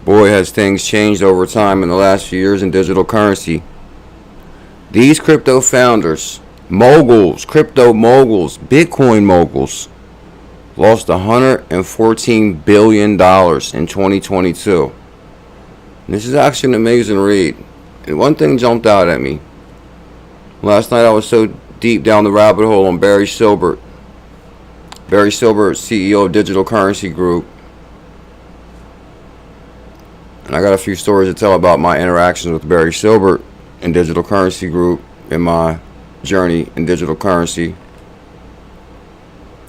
Boy, has things changed over time in the last few years in digital currency. These crypto founders, moguls, crypto moguls, Bitcoin moguls, lost $114 billion in 2022. And this is actually an amazing read. And one thing jumped out at me. Last night I was so deep down the rabbit hole on Barry Silbert. Barry Silbert, CEO of Digital Currency Group. And I got a few stories to tell about my interactions with Barry Silbert and Digital Currency Group in my journey in digital currency.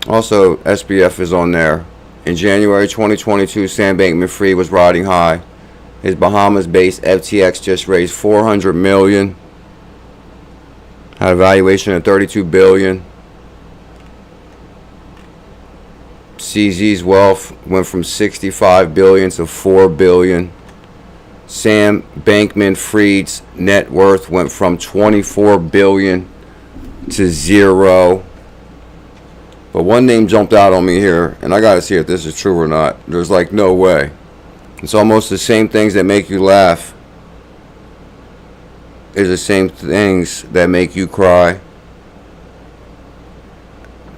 Also, SBF is on there. In January 2022, Sam Bankman-Fried was riding high. His Bahamas-based FTX just raised $400 million. Had a valuation of $32 billion. CZ's wealth went from $65 billion to $4 billion. Sam Bankman-Fried's net worth went from $24 billion to $0. But one name jumped out on me here, and I gotta see if this is true or not. There's like no way. It's almost the same things that make you laugh is the same things that make you cry.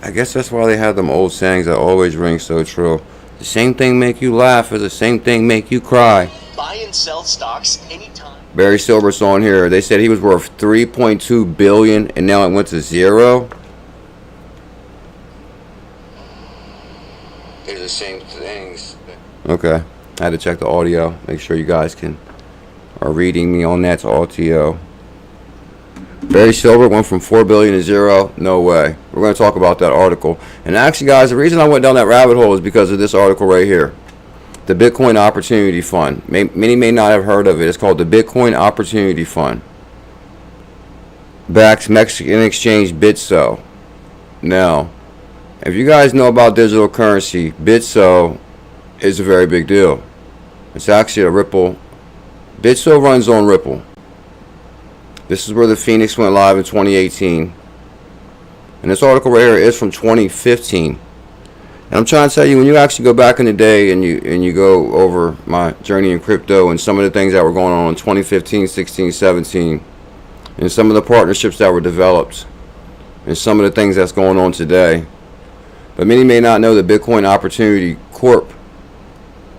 I guess that's why they have them old sayings that always ring so true. The same thing make you laugh is the same thing make you cry. Buy and sell stocks anytime. Barry Silbert's on here. They said he was worth $3.2 billion and now it went to $0. It's the same things. Okay. I had to check the audio. Make sure you guys are reading me on that to RTO. Barry Silbert went from $4 billion to $0. No way. We're going to talk about that article. And actually, guys, the reason I went down that rabbit hole is because of this article right here. The Bitcoin Opportunity Fund. Many may not have heard of it. It's called the Bitcoin Opportunity Fund. Backs Mexican exchange Bitso. Now, if you guys know about digital currency, Bitso is a very big deal. It's actually a Ripple. Bitso runs on Ripple. This is where the Phoenix went live in 2018. And this article right here is from 2015. And I'm trying to tell you, when you actually go back in the day and you go over my journey in crypto and some of the things that were going on in 2015, 16, 17, and some of the partnerships that were developed, and some of the things that's going on today. But many may not know that Bitcoin Opportunity Corp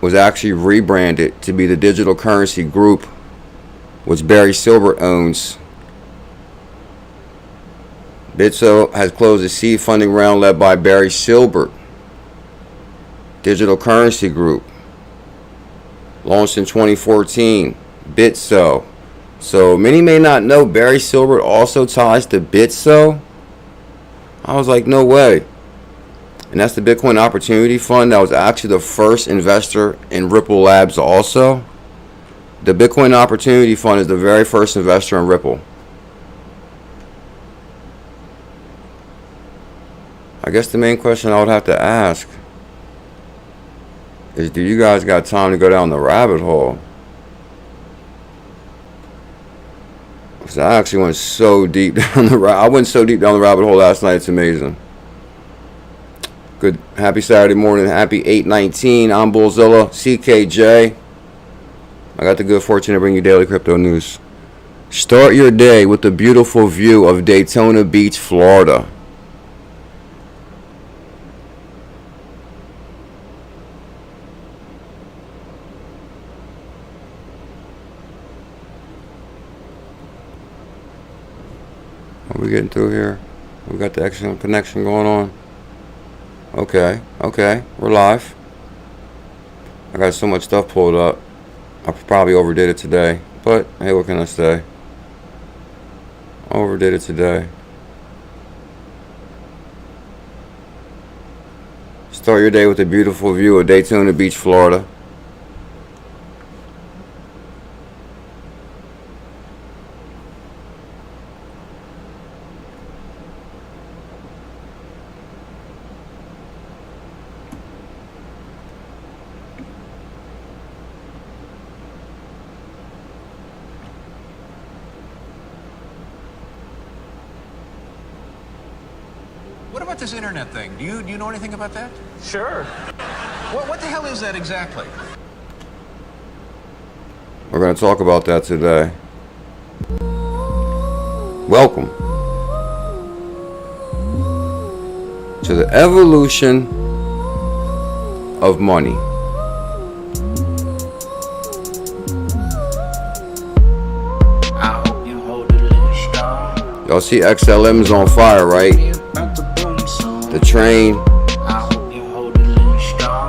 was actually rebranded to be the Digital Currency Group, which Barry Silbert owns. Bitso has closed a seed funding round led by Barry Silbert. Digital Currency Group, launched in 2014, Bitso. So many may not know Barry Silbert also ties to Bitso. I was like, no way. And that's the Bitcoin Opportunity Fund. That was actually the first investor in Ripple Labs also. The Bitcoin Opportunity Fund is the very first investor in Ripple. I guess the main question I would have to ask is, do you guys got time to go down the rabbit hole? Because I actually went so deep down I went so deep down the rabbit hole last night. It's amazing. Good, happy Saturday morning. Happy 8/19. I'm BuLLZiLLa, CKJ. I got the good fortune to bring you daily crypto news. Start your day with the beautiful view of Daytona Beach, Florida. What are we getting through here? We got the excellent connection going on. Okay, we're live. I got so much stuff pulled up. I probably overdid it today, but hey, what can I say? Overdid it today. Start your day with a beautiful view of Daytona Beach, Florida. What about this internet thing? Do you know anything about that? Sure. What the hell is that exactly? We're going to talk about that today. Welcome to the evolution of money. Y'all see XLM's on fire, right? The train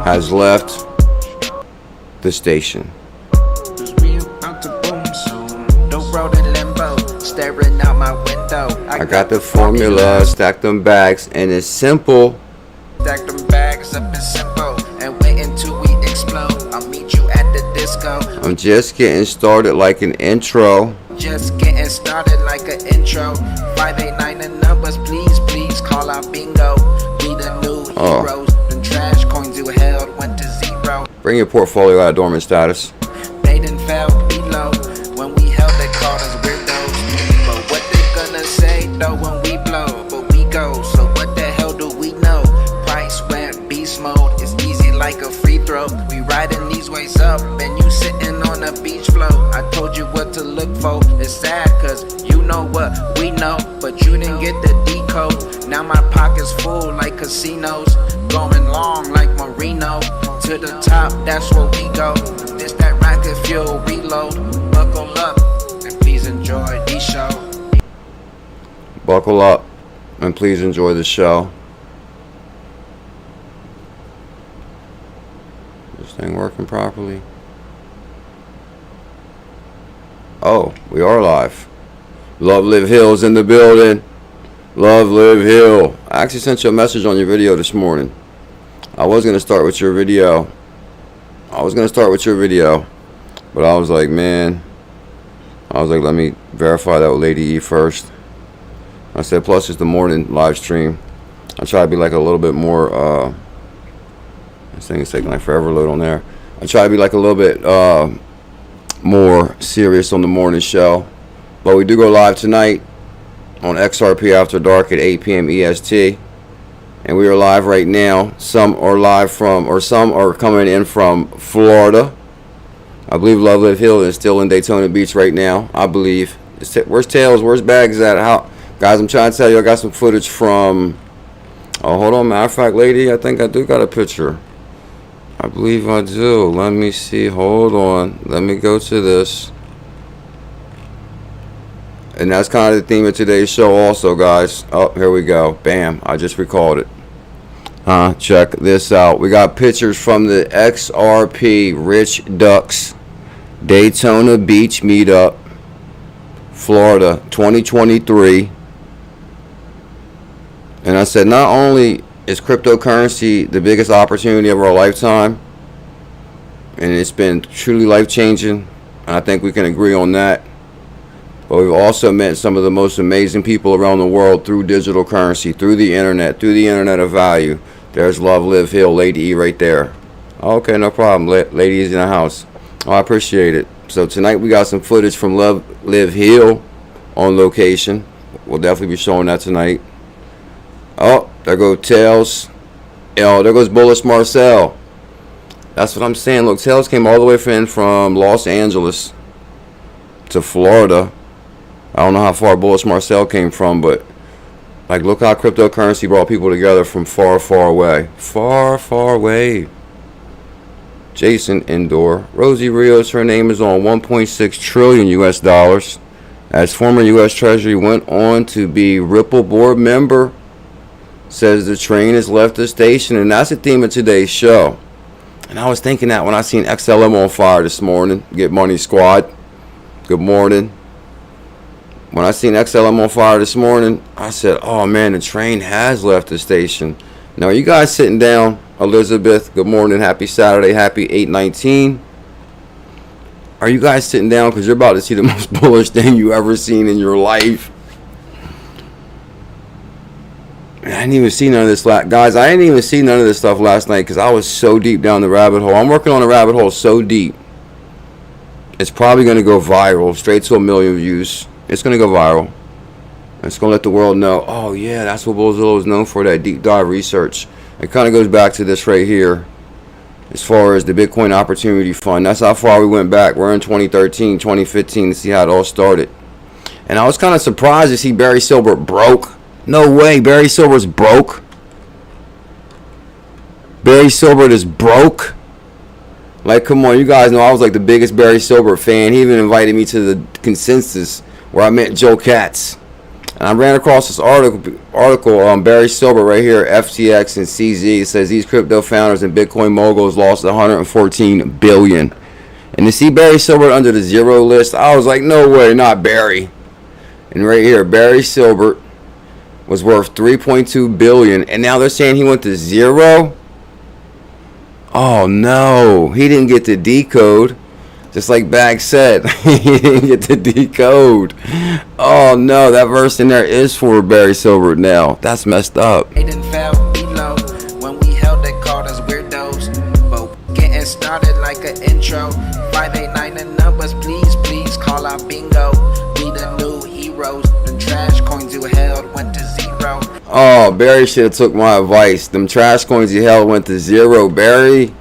has left the station. I got the formula, stack them bags, and it's simple. Stack them bags up and simple, and wait until we explode. I'll meet you at the disco. I'm just getting started like an intro. Just getting started like an intro. 589 the numbers, please, please call out bingo. Be the new heroes. The trash coins you held went to zero. Bring your portfolio out of dormant status. They done fell below. When we held, they called us weirdos. But what they gonna say though when we blow? But we go, so what the hell do we know? Price went beast mode, it's easy like a free throw. We riding these ways up, and you sitting on a beach float. I told you what to look for. It's sad, cause you know what we know, but you didn't get the decode. Now my pocket's full like casinos, going long like Marino. To the top, that's where we go. This that rocket fuel reload. Buckle up, and please enjoy the show. Buckle up, and please enjoy the show. This thing working properly? Oh, we are live. Love Live Hill's in the building. Love Live Hill. I actually sent you a message on your video this morning. I was going to start with your video. But I was like, man. Let me verify that with Lady E first. I said, plus it's the morning live stream. I try to be like a little bit more, this thing is taking like forever to load on there. I try to be like a little bit more serious on the morning show. But we do go live tonight on XRP After Dark at 8 p.m. EST. And we are live right now. Some are live from, or some are coming in from Florida. I believe Love Live Hill is still in Daytona Beach right now. I believe. Where's Tails? Where's Bags at? How, guys, I'm trying to tell you, I got some footage from. Oh, hold on. Matter of fact, lady, I think I do got a picture. I believe I do. Let me see. Hold on. Let me go to this. And that's kind of the theme of today's show also, guys. Oh, here we go. Bam. I just recalled it. Check this out. We got pictures from the XRP Rich Ducks Daytona Beach Meetup, Florida 2023. And I said, not only is cryptocurrency the biggest opportunity of our lifetime, and it's been truly life-changing, and I think we can agree on that, but we've also met some of the most amazing people around the world through digital currency, through the internet of value. There's Love Live Hill, Lady E right there. Okay, no problem. Lady is in the house. Oh, I appreciate it. So tonight we got some footage from Love Live Hill on location. We'll definitely be showing that tonight. Oh, there goes Tails. Oh, there goes Bullish Marcel. That's what I'm saying. Look, Tails came all the way from Los Angeles to Florida. I don't know how far Bullish Marcel came from, but like, look how cryptocurrency brought people together from far, far away. Far, far away. Jason Indoor. Rosie Rios, her name is on 1.6 trillion US dollars. As former US Treasury went on to be Ripple board member, says the train has left the station, and that's the theme of today's show. And I was thinking that when I seen XLM on fire this morning. Get Money Squad. Good morning. When I seen XLM on fire this morning, I said, oh man, the train has left the station. Now, are you guys sitting down? Elizabeth, good morning. Happy Saturday. Happy 8/19. Are you guys sitting down? Because you're about to see the most bullish thing you ever seen in your life. I didn't even see none of this. Guys, I didn't even see none of this stuff last night because I was so deep down the rabbit hole. I'm working on a rabbit hole so deep. It's probably going to go viral, straight to 1 million views. It's going to go viral. It's going to let the world know, oh yeah, that's what BuLLZiLLa is known for, that deep dive research. It kind of goes back to this right here. as far as the Bitcoin Opportunity Fund. That's how far we went back. We're in 2013, 2015 to see how it all started. And I was kind of surprised to see Barry Silbert broke. No way, Barry Silbert's broke. Barry Silbert is broke. Like, come on, you guys know I was like the biggest Barry Silbert fan. He even invited me to the consensus where I met Joe Katz. And I ran across this article on Barry Silbert right here, FTX and CZ. It says these crypto founders and Bitcoin moguls lost 114 billion. And to see Barry Silbert under the zero list, I was like, no way, not Barry. And right here, Barry Silbert was worth 3.2 billion, and now they're saying he went to zero. Oh no, he didn't get to decode. Just like Bag said, he didn't get to decode. Oh no, that verse in there is for Barry Silbert now. That's messed up. It didn't fail below when we held they called us weirdos. But getting started like an intro. 589 the numbers, please call out bingo. We the new heroes. The trash coins you held went to zero. Oh, Barry should have took my advice. Them trash coins you held went to zero. Barry.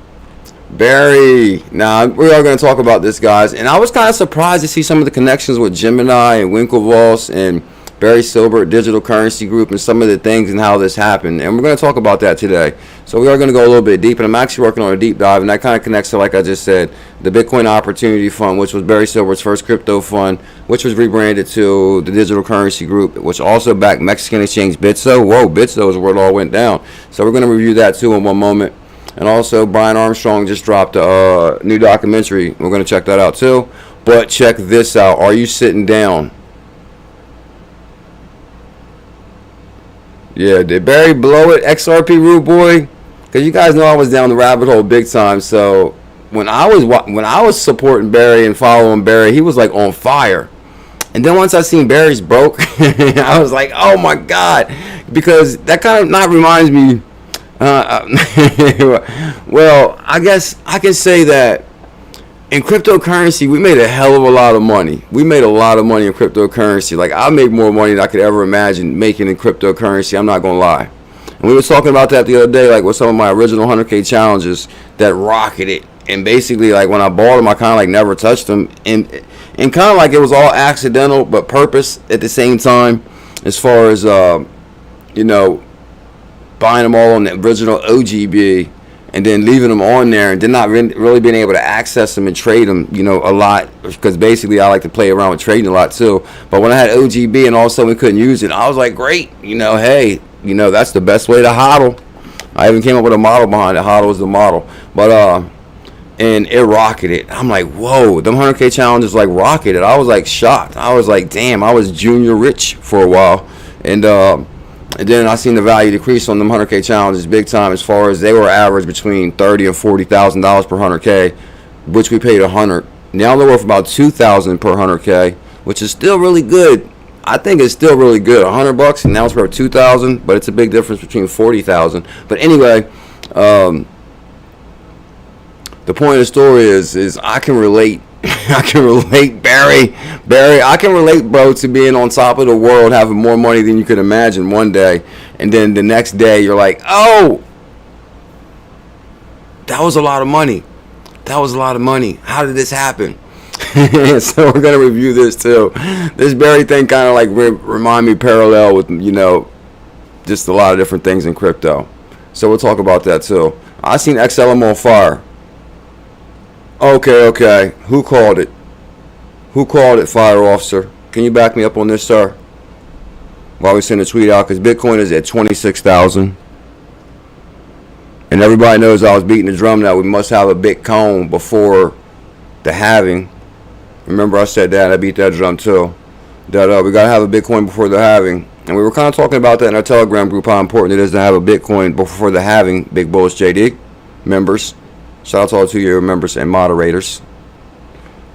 Now we are going to talk about this, guys, and I was kind of surprised to see some of the connections with Gemini and Winklevoss and Barry Silbert Digital Currency Group and some of the things and how this happened, and we're going to talk about that today. So we are going to go a little bit deep, and I'm actually working on a deep dive, and that kind of connects to, like I just said, the Bitcoin Opportunity Fund, which was Barry Silbert's first crypto fund, which was rebranded to the Digital Currency Group, which also backed Mexican exchange Bitso. Whoa, Bitso is where it all went down. So we're going to review that too in one moment. And also, Brian Armstrong just dropped a new documentary. We're going to check that out too. But check this out. Are you sitting down? Yeah, did Barry blow it, XRP Rude Boy? Because you guys know I was down the rabbit hole big time. So when I was supporting Barry and following Barry, he was like on fire. And then once I seen Barry's broke, I was like, oh my God. Because that kind of not reminds me. Well, I guess I can say that in cryptocurrency, we made a hell of a lot of money. We made a lot of money in cryptocurrency. Like, I made more money than I could ever imagine making in cryptocurrency. I'm not going to lie. And we were talking about that the other day, like with some of my original 100K challenges that rocketed. And basically, like when I bought them, I kind of like never touched them. And kind of like it was all accidental, but purpose at the same time, as far as, you know, buying them all on the original OGB and then leaving them on there and then not really being able to access them and trade them, you know, a lot, because basically I like to play around with trading a lot too. But when I had OGB and all of a sudden we couldn't use it, I was like, great, you know, hey, you know, that's the best way to hodl. I even came up with a model behind it. Hodl was the model. But and it rocketed. I'm like, whoa, them 100K challenges like rocketed. I was like shocked. I was like, damn, I was junior rich for a while. And then I seen the value decrease on them 100K challenges big time, as far as they were average between $30,000 and $40,000 per 100K, which we paid 100. Now they're worth about $2,000 per 100K, which is still really good. I think it's still really good. $100 and now it's worth $2,000, but it's a big difference between $40,000. But anyway, the point of the story is I can relate. I can relate, Barry. I can relate, bro, to being on top of the world, having more money than you could imagine one day, and then the next day you're like, oh, that was a lot of money. That was a lot of money. How did this happen? So we're gonna review this too. This Barry thing kind of like remind me parallel with, you know, just a lot of different things in crypto. So we'll talk about that too. I seen XLM on fire. Okay. Who called it? Who called it, fire officer? Can you back me up on this, sir? While we send a tweet out, because Bitcoin is at 26,000. And everybody knows I was beating the drum that we must have a Bitcoin before the halving. Remember I said that, I beat that drum too. That we got to have a Bitcoin before the halving. And we were kind of talking about that in our Telegram group, how important it is to have a Bitcoin before the halving, Big Bulls JD members. Shout out to all 2 year members and moderators.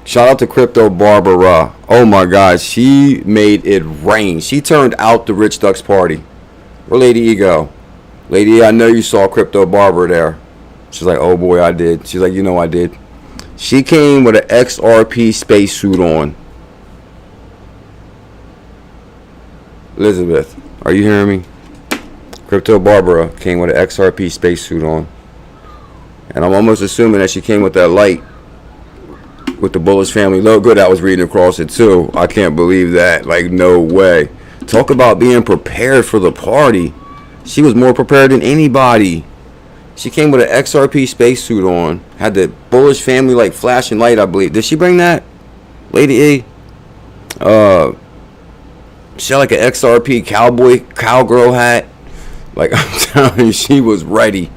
Shout out to Crypto Barbara. Oh my God, she made it rain. She turned out the Rich Ducks party. Where Lady E go? Lady E, I know you saw Crypto Barbara there. She's like, oh boy, I did. She's like, you know I did. She came with an XRP spacesuit on. Elizabeth, are you hearing me? Crypto Barbara came with an XRP spacesuit on. And I'm almost assuming that she came with that light with the Bullish family logo that was reading across it too. I can't believe that. Like, no way. Talk about being prepared for the party. She was more prepared than anybody. She came with an XRP spacesuit on. Had the Bullish family like flashing light, I believe. Did she bring that? Lady E? She had like an XRP cowgirl hat. Like, I'm telling you, she was ready.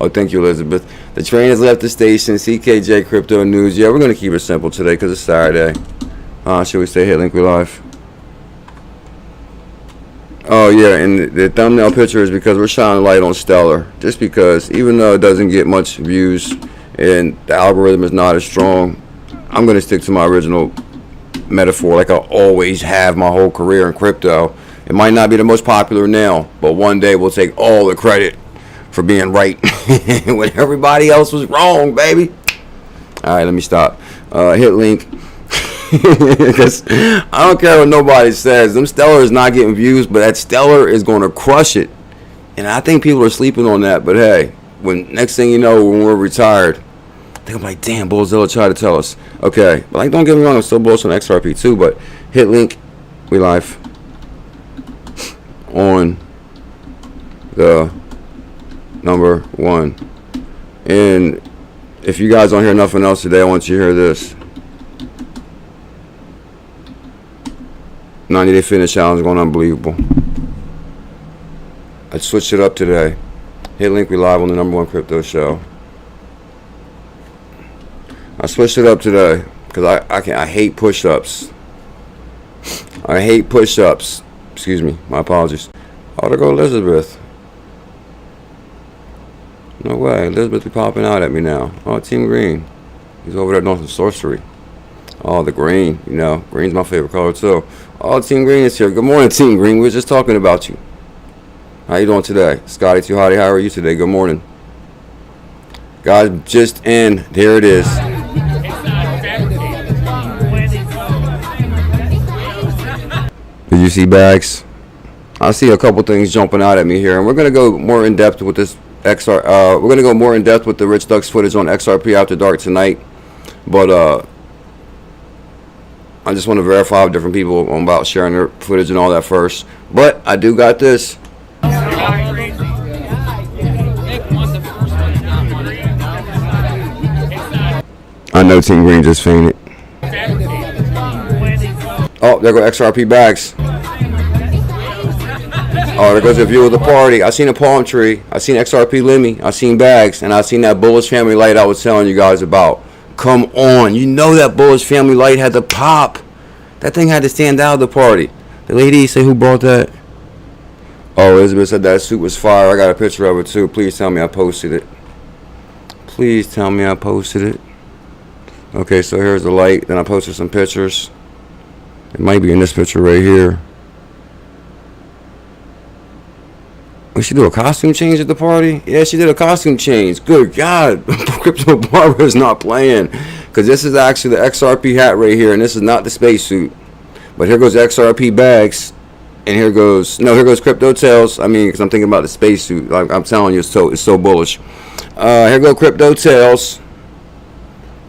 Oh, thank you, Elizabeth. The train has left the station. CKJ Crypto News. Yeah, we're going to keep it simple today because it's Saturday. Should we stay here? Link we live. Oh, yeah, and the thumbnail picture is because we're shining light on Stellar. Just because, even though it doesn't get much views and the algorithm is not as strong, I'm going to stick to my original metaphor like I always have my whole career in crypto. It might not be the most popular now, but one day we'll take all the credit for being right when everybody else was wrong, baby. All right, let me stop. Hit link. Because I don't care what nobody says. Them Stellar is not getting views, but that Stellar is going to crush it. And I think people are sleeping on that. But hey, when next thing you know, when we're retired, they're like, damn, BuLLZiLla tried to tell us. Okay, but like, don't get me wrong, I'm still bullish on XRP too. But hit link. We live on the number one. And if you guys don't hear nothing else today, I want you to hear this. 90-day fitness challenge going unbelievable. I switched it up today. Hit link. We live on the number one crypto show. I switched it up today because I hate push-ups. I hate push-ups. Excuse me. My apologies. Oh, there go Elizabeth. No way. Elizabeth be popping out at me now. Oh, Team Green. He's over there doing some sorcery. Oh, the green. You know, green's my favorite color too. Oh, Team Green is here. Good morning, Team Green. We were just talking about you. How you doing today? Scotty Too Hottie, how are you today? Good morning. Guys, just in. There it is. Did you see bags? I see a couple things jumping out at me here, and we're gonna go more in depth with this we're gonna go more in depth with the Rich Ducks footage on XRP After Dark tonight. But I just want to verify with different people about sharing their footage and all that first. But I do got this. I know Team Green just fainted. Oh, there go XRPBags. Oh, there goes a view of the party. I seen a palm tree. I seen XRPLemi. I seen bags, and I seen that Bullish family light I was telling you guys about. Come on, you know that Bullish family light had to pop. That thing had to stand out of the party. The lady say who brought that? Oh, Elizabeth said that suit was fire. I got a picture of it too. Please tell me I posted it. Please tell me I posted it. Okay, so here's the light. Then I posted some pictures. It might be in this picture right here. We should do a costume change at the party? Yeah, she did a costume change. Good God. Crypto Barbara is not playing. Because this is actually the XRP hat right here. And this is not the spacesuit. But here goes XRPBags. And here goes 𝕝𝕚𝕟𝕤𝕤. I mean, because I'm thinking about the spacesuit. Like I'm telling you, it's so bullish. Here go 𝕝𝕚𝕟𝕤𝕤.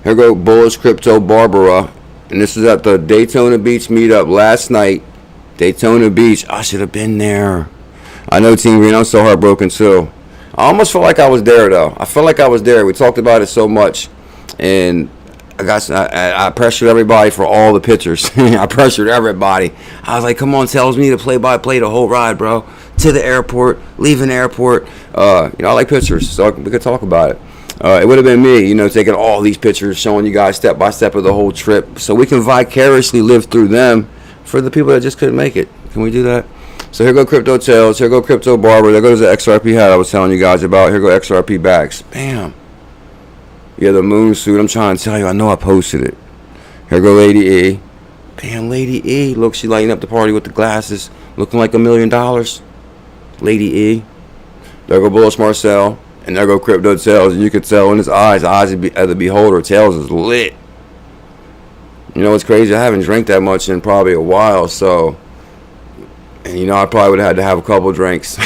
Here go Bullish Crypto Barbara. And this is at the Daytona Beach meetup last night. Daytona Beach. I should have been there. I know, Team Green, I'm so heartbroken too. I almost felt like I was there though. I felt like I was there. We talked about it so much, and I pressured everybody for all the pictures. I pressured everybody. I was like, "Come on, tells me to play-by-play the whole ride, bro. To the airport, leaving the airport. I like pictures, so we could talk about it. It would have been me, taking all these pictures, showing you guys step by step of the whole trip, so we can vicariously live through them for the people that just couldn't make it. Can we do that? So here go 𝕝𝕚𝕟𝕤𝕤, here go Crypto Barber, there goes the XRP hat I was telling you guys about, here go XRPBags. Bam. Yeah, the moon suit, I'm trying to tell you, I know I posted it. Here go Lady E. Bam, Lady E. Look, she lighting up the party with the glasses, looking like $1 million. Lady E. There go Bullish Marcel, and there go 𝕝𝕚𝕟𝕤𝕤, and you could tell in his eyes of the beholder, tails is lit. You know what's crazy? I haven't drank that much in probably a while, so And you know, I probably would have had to have a couple drinks,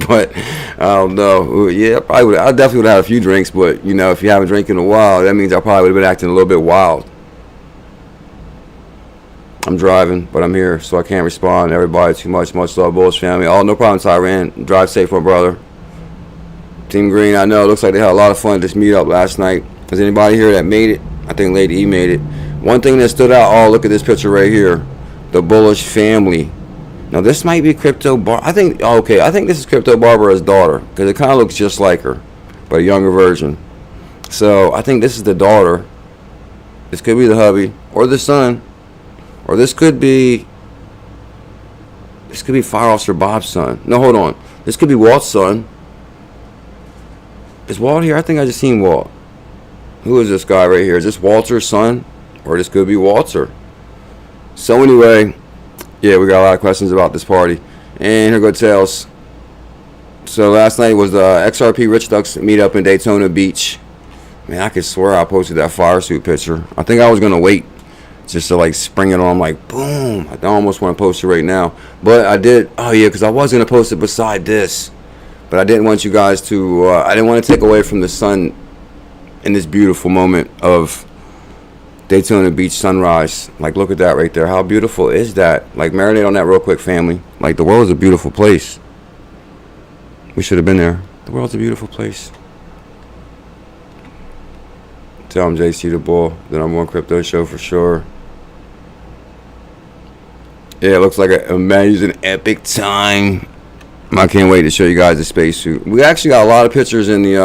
but I don't know. Yeah, I definitely would have had a few drinks, but you know, if you haven't drank in a while, that means I probably would have been acting a little bit wild. I'm driving, but I'm here, so I can't respond to everybody too much. Much love, Bulls family. Oh, no problem, Tyran. Drive safe, my brother. Team Green, I know. It looks like they had a lot of fun at this meetup last night. Is anybody here that made it? I think Lady E made it. One thing that stood out, oh, look at this picture right here. The Bullish family. Now, this might be Crypto Bar. I think this is Crypto Barbara's daughter, because it kind of looks just like her, but a younger version. So, I think this is the daughter. This could be the hubby, or the son. Or this could be Fire Officer Bob's son. No, hold on. This could be Walt's son. Is Walt here? I think I just seen Walt. Who is this guy right here? Is this Walter's son? Or this could be Walter. So anyway, yeah, we got a lot of questions about this party. And here go Tails. So last night was the XRP Rich Ducks meetup in Daytona Beach. Man, I could swear I posted that fire suit picture. I think I was going to wait just to like spring it on, like boom. I almost want to post it right now, but I did. Oh yeah, because I was gonna post it beside this, but I didn't want you guys to. I didn't want to take away from the sun in this beautiful moment of Daytona Beach sunrise. Like, look at that right there. How beautiful is that? Like, marinate on that real quick, family. Like, the world is a beautiful place. We should have been there. The world's a beautiful place. Tell him JC the Bull that I'm on Crypto Show for sure. Yeah, it looks like an amazing, epic time. I can't wait to show you guys the spacesuit. We actually got a lot of pictures in the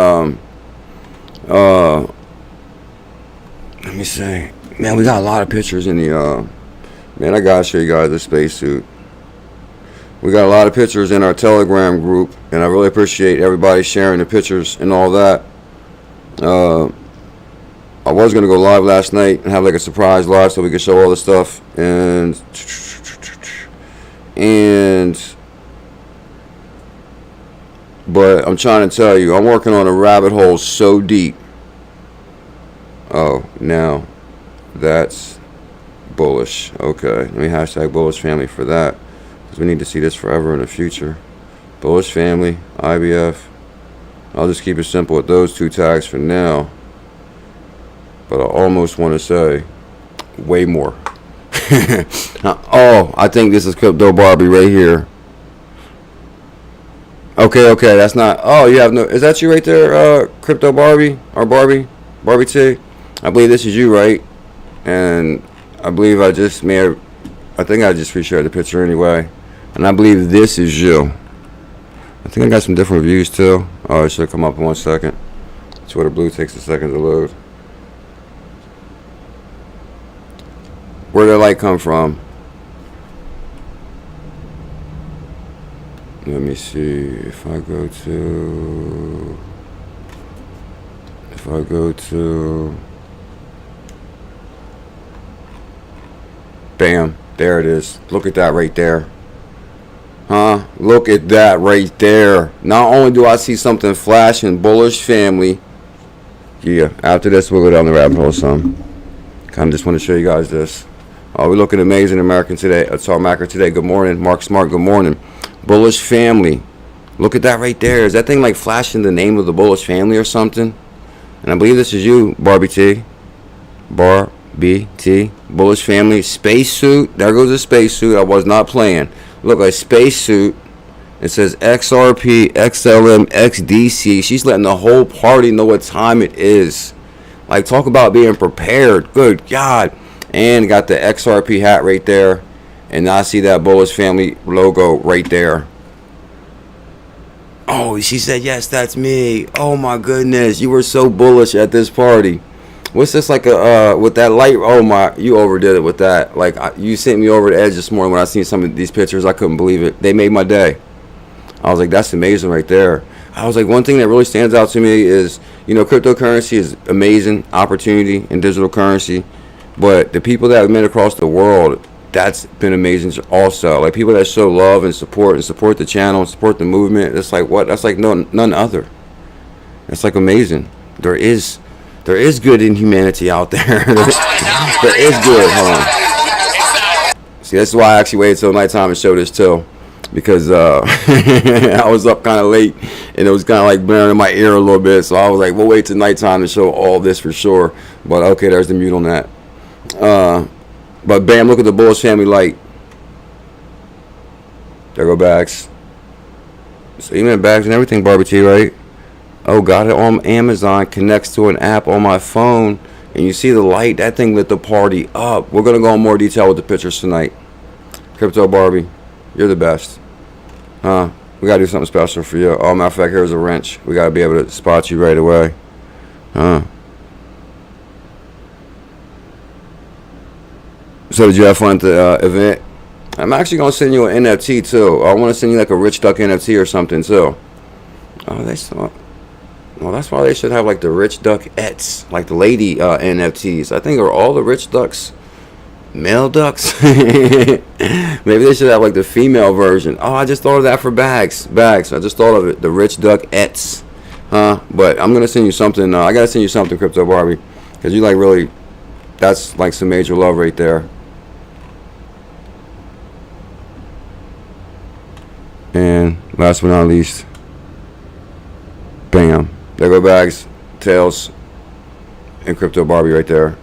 let me see. Man, we got a lot of pictures in the man, I gotta show you guys the spacesuit. We got a lot of pictures in our Telegram group, and I really appreciate everybody sharing the pictures and all that. I was gonna go live last night and have like a surprise live so we could show all the stuff, but I'm trying to tell you, I'm working on a rabbit hole so deep. Oh, now that's bullish. Okay, let me hashtag Bullish family for that, because we need to see this forever in the future. Bullish family, IBF. I'll just keep it simple with those two tags for now. But I almost want to say way more. Oh, I think this is Crypto Barbie right here. Okay, that's not. Oh, you have no. Is that you right there, Crypto Barbie or Barbie T? I believe this is you, right? And I believe I just may have. I think I just reshared the picture anyway. And I believe this is you. I think I got some different views too. Oh, it should come up in 1 second. Twitter Blue takes a second to load. Where did the light come from? Let me see. If I go to bam, there it is. Look at that right there. Huh? Look at that right there. Not only do I see something flashing, Bullish family. Yeah, after this we'll go down the rabbit hole some. Kind of just want to show you guys this. We're looking amazing American today. It's our Macker today. Good morning. Mark Smart, good morning. Bullish family. Look at that right there. Is that thing like flashing the name of the Bullish family or something? And I believe this is you, Barbie T. Barbie T. Bullish family. Spacesuit. There goes a spacesuit. I was not playing. Look, a spacesuit. It says XRP XLM She's letting the whole party know what time it is. Like, talk about being prepared. Good God. And got the XRP hat right there. And I see that Bullish family logo right there. Oh, she said, yes, that's me. Oh, my goodness. You were so bullish at this party. What's this like with that light? Oh, my. You overdid it with that. Like, you sent me over the edge this morning when I seen some of these pictures. I couldn't believe it. They made my day. I was like, that's amazing right there. I was like, one thing that really stands out to me is, you know, cryptocurrency is amazing opportunity in digital currency. But the people that I've met across the world, that's been amazing also. Like, people that show love and support the channel and support the movement. It's like, what? That's like none other. It's like amazing. There is good in humanity out there. There is good. Hold on. See, that's why I actually waited till nighttime to show this too. because I was up kind of late and it was kind of like blaring in my ear a little bit. So I was like, we'll wait till nighttime to show all this for sure. But okay, there's the mute on that. But bam, look at the Bulls family light. There go Bags. So even Bags and everything, Barbie T, right? Oh, got it on Amazon, connects to an app on my phone, and you see the light. That thing lit the party up. We're gonna go in more detail with the pictures tonight. Crypto Barbie, you're the best. We gotta do something special for you. Oh, matter of fact, here's a wrench. We gotta be able to spot you right away. So did you have fun at the event? I'm actually gonna send you an NFT too. I want to send you like a Rich Duck NFT or something too. Oh, they saw. Well, that's why they should have like the Rich Duck ets, like the lady NFTs. I think are all the Rich Ducks male ducks. Maybe they should have like the female version. Oh, I just thought of that for Bags. I just thought of it. The Rich Duck ets. But I'm gonna send you something. I gotta send you something, Crypto Barbie, because you like really. That's like some major love right there. And last but not least, bam, there go Bags, Tails, and Crypto Barbie right there.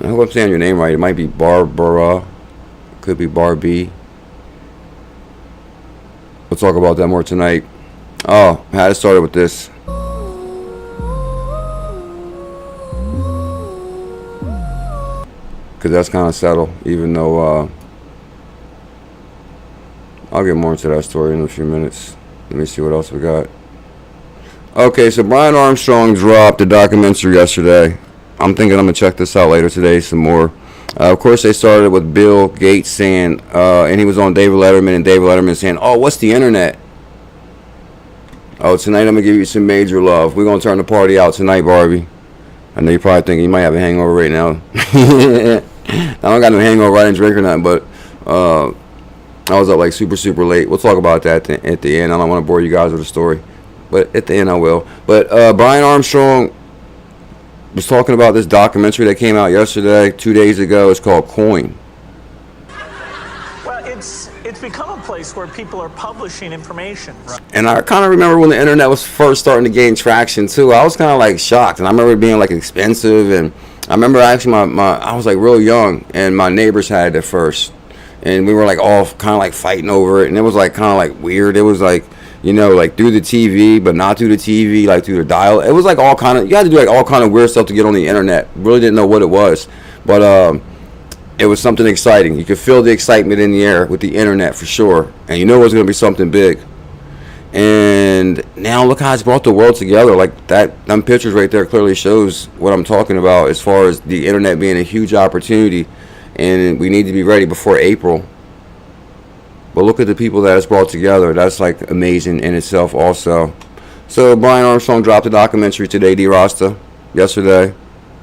I hope I'm saying your name right. It might be Barbara, could be Barbie. We'll talk about that more tonight. Oh, I had it started with this. Because that's kind of subtle, even though I'll get more into that story in a few minutes. Let me see what else we got. Okay, so Brian Armstrong dropped a documentary yesterday. I'm thinking I'm going to check this out later today some more. Of course, they started with Bill Gates saying, and he was on David Letterman, and David Letterman saying, oh, what's the internet? Oh, tonight I'm going to give you some major love. We're going to turn the party out tonight, Barbie. I know you're probably thinking you might have a hangover right now. I don't got no hangover. I didn't drink or nothing, but I was up like super late. We'll talk about that at the end. I don't want to bore you guys with the story, but at the end I will. But Brian Armstrong was talking about this documentary that came out yesterday, 2 days ago. It's called Coin. Well, it's become a place where people are publishing information. And I kind of remember when the internet was first starting to gain traction too. I was kind of like shocked, and I remember it being like expensive. And I remember actually I was like real young, and my neighbors had it at first. And we were like all kind of like fighting over it, and it was like kind of like weird. It was like, you know, like through the TV, but not through the TV, like through the dial. It was like all kind of, you had to do like all kind of weird stuff to get on the internet. Really didn't know what it was, but it was something exciting. You could feel the excitement in the air with the internet for sure, and you know it was going to be something big. And now look how it's brought the world together. Like that, them pictures right there clearly shows what I'm talking about as far as the internet being a huge opportunity. And we need to be ready before April. But look at the people that it's brought together. That's like amazing in itself also. So Brian Armstrong dropped a documentary today, D-Rasta, yesterday.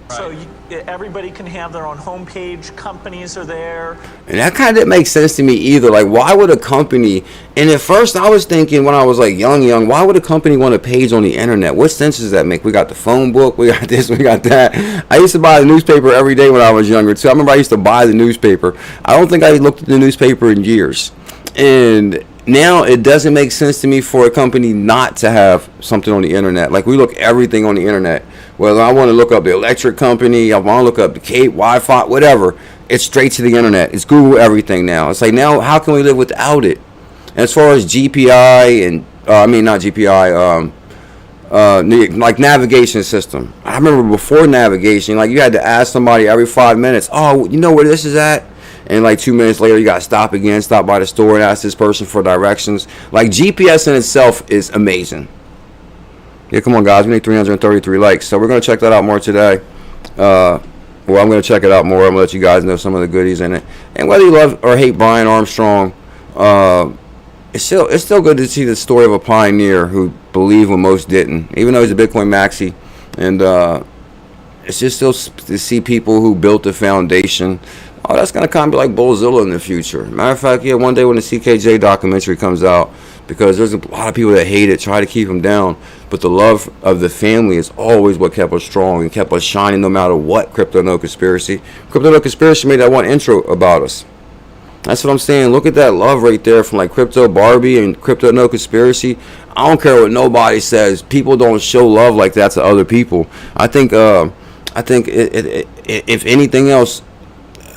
So everybody can have their own homepage. Companies are there. And that kind of didn't make sense to me either. Like, why would a company... And at first I was thinking when I was like young, why would a company want a page on the internet? What sense does that make? We got the phone book, we got this, we got that. I used to buy the newspaper every day when I was younger too. I remember I used to buy the newspaper. I don't think I looked at the newspaper in years. And now it doesn't make sense to me for a company not to have something on the internet. Like, we look everything on the internet. Whether I want to look up the electric company, I want to look up the cable, Wi-Fi, whatever, it's straight to the internet. It's Google everything now. It's like, now how can we live without it? And as far as GPI and not GPI, like navigation system. I remember before navigation, like you had to ask somebody every 5 minutes, oh, you know where this is at? And like 2 minutes later, you got to stop again, stop by the store and ask this person for directions. Like, GPS in itself is amazing. Yeah, come on, guys. We need 333 likes. So we're going to check that out more today. Well, I'm going to check it out more. I'm going to let you guys know some of the goodies in it. And whether you love or hate Brian Armstrong, it's still good to see the story of a pioneer who believed when most didn't, even though he's a Bitcoin maxi. And it's just still to see people who built the foundation. Oh, that's going to kind of be like BuLLZiLLa in the future. Matter of fact, yeah, one day when the CKJ documentary comes out, because there's a lot of people that hate it, try to keep him down. But the love of the family is always what kept us strong and kept us shining no matter what. Crypto No Conspiracy. Crypto No Conspiracy made that one intro about us. That's what I'm saying. Look at that love right there from like Crypto Barbie and Crypto No Conspiracy. I don't care what nobody says. People don't show love like that to other people. I think if anything else,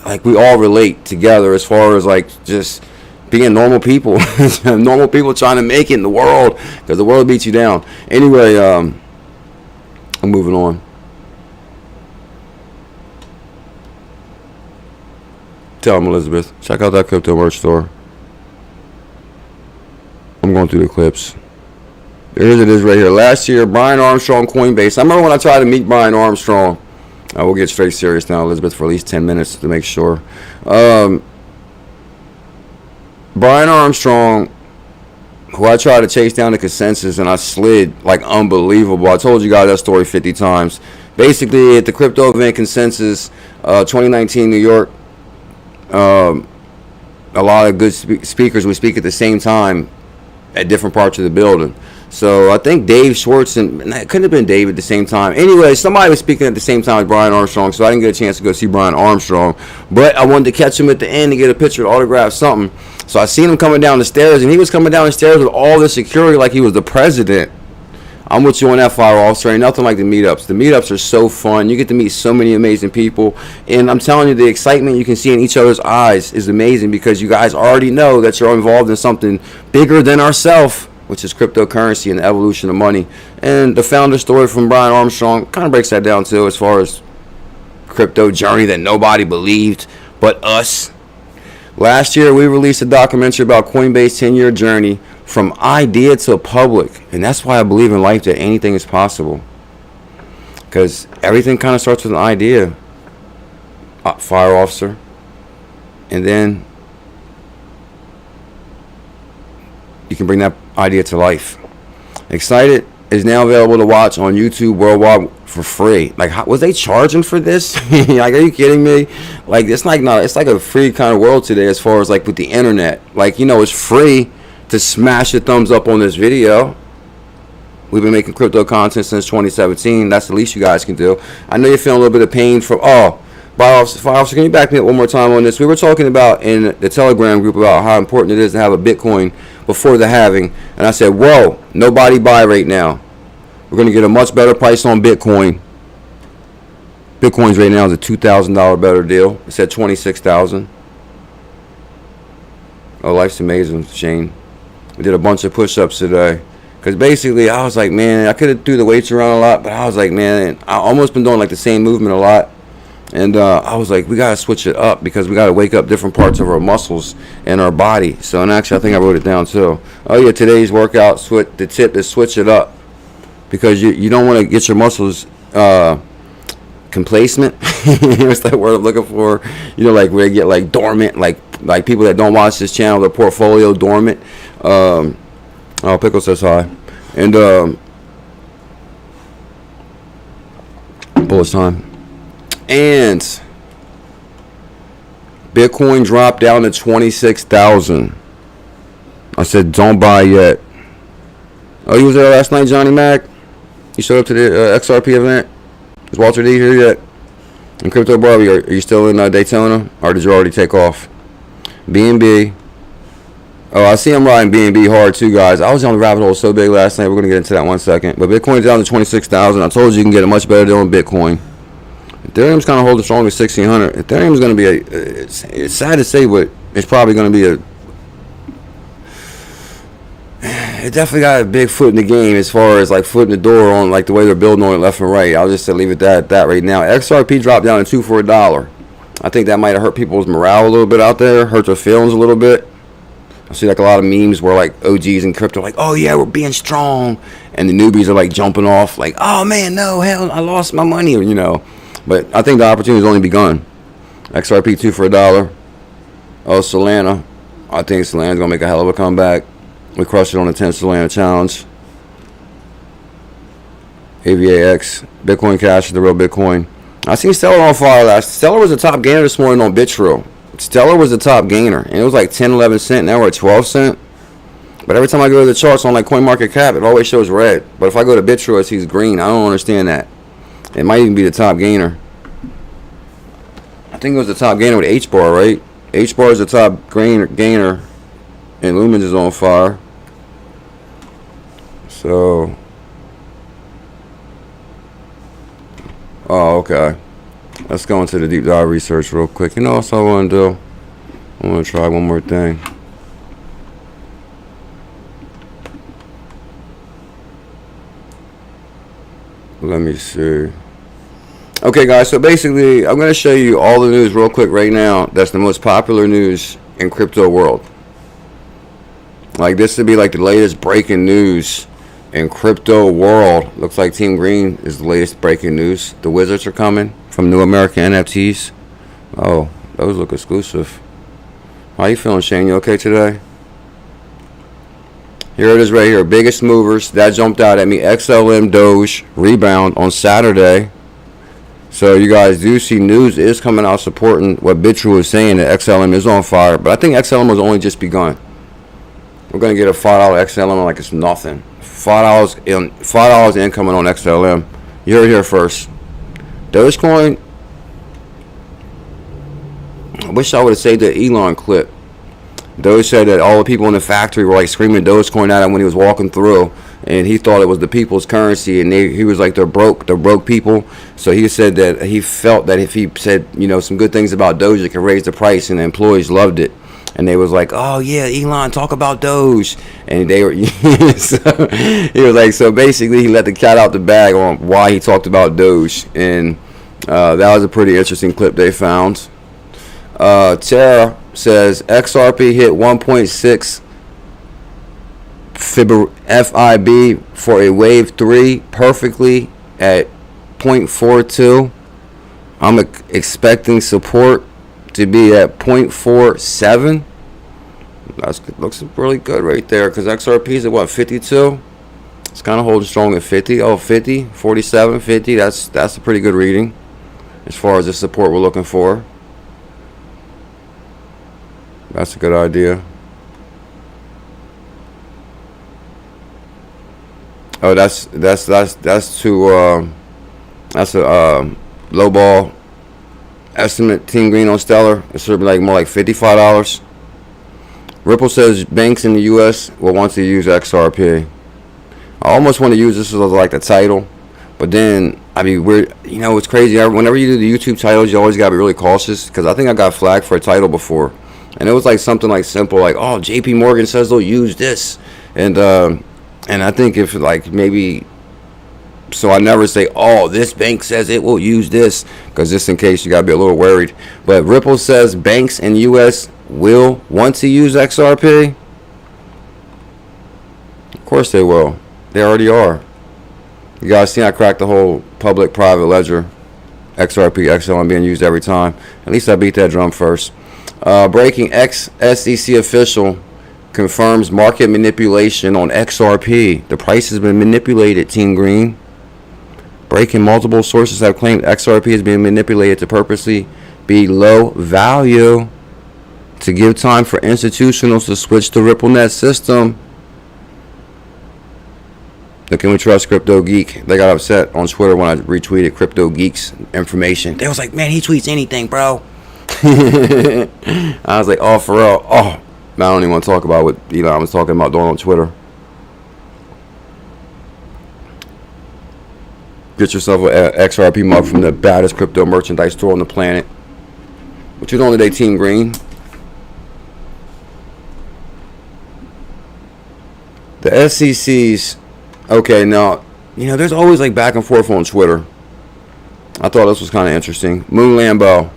like we all relate together as far as like just being normal people, normal people trying to make it in the world, because the world beats you down. Anyway, I'm moving on. Tell them, Elizabeth, check out that crypto merch store. I'm going through the clips. Here's it is right here. Last year, Brian Armstrong, Coinbase. I remember when I tried to meet Brian Armstrong. We'll get straight serious now, Elizabeth, for at least 10 minutes to make sure. Brian Armstrong, who I tried to chase down the consensus, and I slid like unbelievable. I told you guys that story 50 times. Basically, at the crypto event consensus, 2019 New York, a lot of good speakers would speak at the same time at different parts of the building. So I think Dave Schwartz, and it couldn't have been Dave at the same time. Anyway, somebody was speaking at the same time as Brian Armstrong, so I didn't get a chance to go see Brian Armstrong. But I wanted to catch him at the end to get a picture, autograph, something. So I seen him coming down the stairs, and he was coming down the stairs with all the security like he was the president. I'm with you on that, fire officer. Ain't nothing like the meetups. The meetups are so fun. You get to meet so many amazing people. And I'm telling you, the excitement you can see in each other's eyes is amazing, because you guys already know that you're involved in something bigger than ourselves, which is cryptocurrency and the evolution of money. And the founder story from Brian Armstrong kind of breaks that down too, as far as crypto journey that nobody believed but us. Last year, we released a documentary about Coinbase 10-year journey from idea to public. And that's why I believe in life that anything is possible. Because everything kind of starts with an idea, fire officer. And then you can bring that idea to life. Excited is now available to watch on YouTube worldwide for free. Like, was they charging for this? Like, are you kidding me? Like, it's like a free kind of world today, as far as like with the internet. Like, you know, it's free to smash a thumbs up on this video. We've been making crypto content since 2017. That's the least you guys can do. I know you're feeling a little bit of pain from, fire officer, can you back me up one more time on this? We were talking about in the Telegram group about how important it is to have a Bitcoin before the halving. And I said, whoa, nobody buy right now. We're going to get a much better price on Bitcoin. Bitcoin's right now is a $2,000 better deal. It's at $26,000. Oh, life's amazing, Shane. We did a bunch of push-ups today. Because basically, I was like, man, I could have threw the weights around a lot, but I was like, man, I almost been doing like the same movement a lot. And I was like, we got to switch it up, because we got to wake up different parts of our muscles and our body. So, and actually, I think I wrote it down too. Oh, yeah, today's workout, the tip is switch it up. Because you don't want to get your muscles complacent. What's that word I'm looking for? You know, like where they get like dormant, like people that don't watch this channel, their portfolio dormant. Pickle says hi. And bullish time. And Bitcoin dropped down to 26,000. I said don't buy yet. Oh, you was there last night, Johnny Mac? You showed up to the XRP event? Is Walter D here yet? And Crypto Barbie, are you still in Daytona? Or did you already take off? BNB. Oh, I see I'm riding BNB hard too, guys. I was on the rabbit hole so big last night. We're going to get into that in 1 second. But Bitcoin's down to 26,000. I told you can get a much better deal on Bitcoin. Ethereum's kind of holding strong at 1,600. Ethereum's going to be it's sad to say, but it's probably going to be it definitely got a big foot in the game, as far as like foot in the door on like the way they're building on it left and right. I'll just leave it at that right now. XRP dropped down to 2 for $1. I think that might have hurt people's morale a little bit out there, hurt their feelings a little bit. I see like a lot of memes where like OGs in crypto like, oh yeah, we're being strong, and the newbies are like jumping off like, oh man, no, hell, I lost my money, you know. But I think the opportunity has only begun. XRP 2 for $1. Oh, Solana. I think Solana's gonna make a hell of a comeback. We crushed it on the 10 Solana challenge. AVAX. Bitcoin Cash is the real Bitcoin. I seen Stellar on fire last. Stellar was the top gainer this morning on BitTrue. Stellar was the top gainer, and it was like 10, 11 cents. Now we're at 12 cents. But every time I go to the charts on like CoinMarketCap, it always shows red. But if I go to BitTrue, it sees green. I don't understand that. It might even be the top gainer. I think it was the top gainer with H-bar, right? H-bar is the top gainer, and Lumens is on fire. So, oh, okay. Let's go into the deep dive research real quick. You know what I want to do? I want to try one more thing. Let me see. Okay, guys, so basically, I'm going to show you all the news real quick right now. That's the most popular news in crypto world. Like, this would be like the latest breaking news in crypto world. Looks like Team Green is the latest breaking news. The Wizards are coming from New American NFTs. Oh, those look exclusive. How you feeling, Shane? You okay today? Here it is right here. Biggest movers. That jumped out at me. XLM Doge rebound on Saturday. So you guys do see news is coming out supporting what Bitso is saying, that XLM is on fire. But I think XLM was only just begun. We're going to get a $5 XLM like it's nothing. $5 incoming on XLM. You heard it here first. Dogecoin. I wish I would have saved the Elon clip. Doge said that all the people in the factory were like screaming Dogecoin at him when he was walking through, and he thought it was the people's currency, and he was like, they're broke people. So he said that he felt that if he said, you know, some good things about Doge, it could raise the price, and the employees loved it. And they was like, oh yeah, Elon, talk about Doge. And they were, so he was like, so basically he let the cat out the bag on why he talked about Doge. And that was a pretty interesting clip they found. Tara says XRP hit 1.6 FIB for a wave 3 perfectly at 0.42. I'm expecting support to be at 0.47. That looks really good right there, because XRP is at what, 52? It's kind of holding strong at 50. Oh, 50, 47, 50. That's a pretty good reading as far as the support we're looking for. That's a good idea. Oh, that's a low ball estimate. Team Green on Stellar. It should be like more like $55. Ripple says banks in the U.S. will want to use XRP. I almost want to use this as like the title, but then I mean, it's crazy. Whenever you do the YouTube titles, you always gotta be really cautious, because I think I got flagged for a title before. And it was like something like simple, like, oh, JP Morgan says they'll use this. And I think if like maybe, so I never say, oh, this bank says it will use this, because just in case you got to be a little worried. But Ripple says banks in U.S. will want to use XRP. Of course they will. They already are. You guys see I cracked the whole public-private ledger. XRP, XLM being used every time. At least I beat that drum first. Breaking SEC official confirms market manipulation on XRP. The price has been manipulated, Team Green. Breaking, multiple sources have claimed XRP is being manipulated to purposely be low value to give time for institutionals to switch to RippleNet system. Look, can we trust Crypto Geek? They got upset on Twitter when I retweeted Crypto Geek's information. They was like, man, he tweets anything, bro. I was like, oh, for real. Oh, I don't even want to talk about what Elon was talking about doing on Twitter. Get yourself an XRP mug from the baddest crypto merchandise store on the planet. What you doing today, Team Green? The SEC's, okay, now, there's always like back and forth on Twitter. I thought this was kind of interesting. Moon Lambo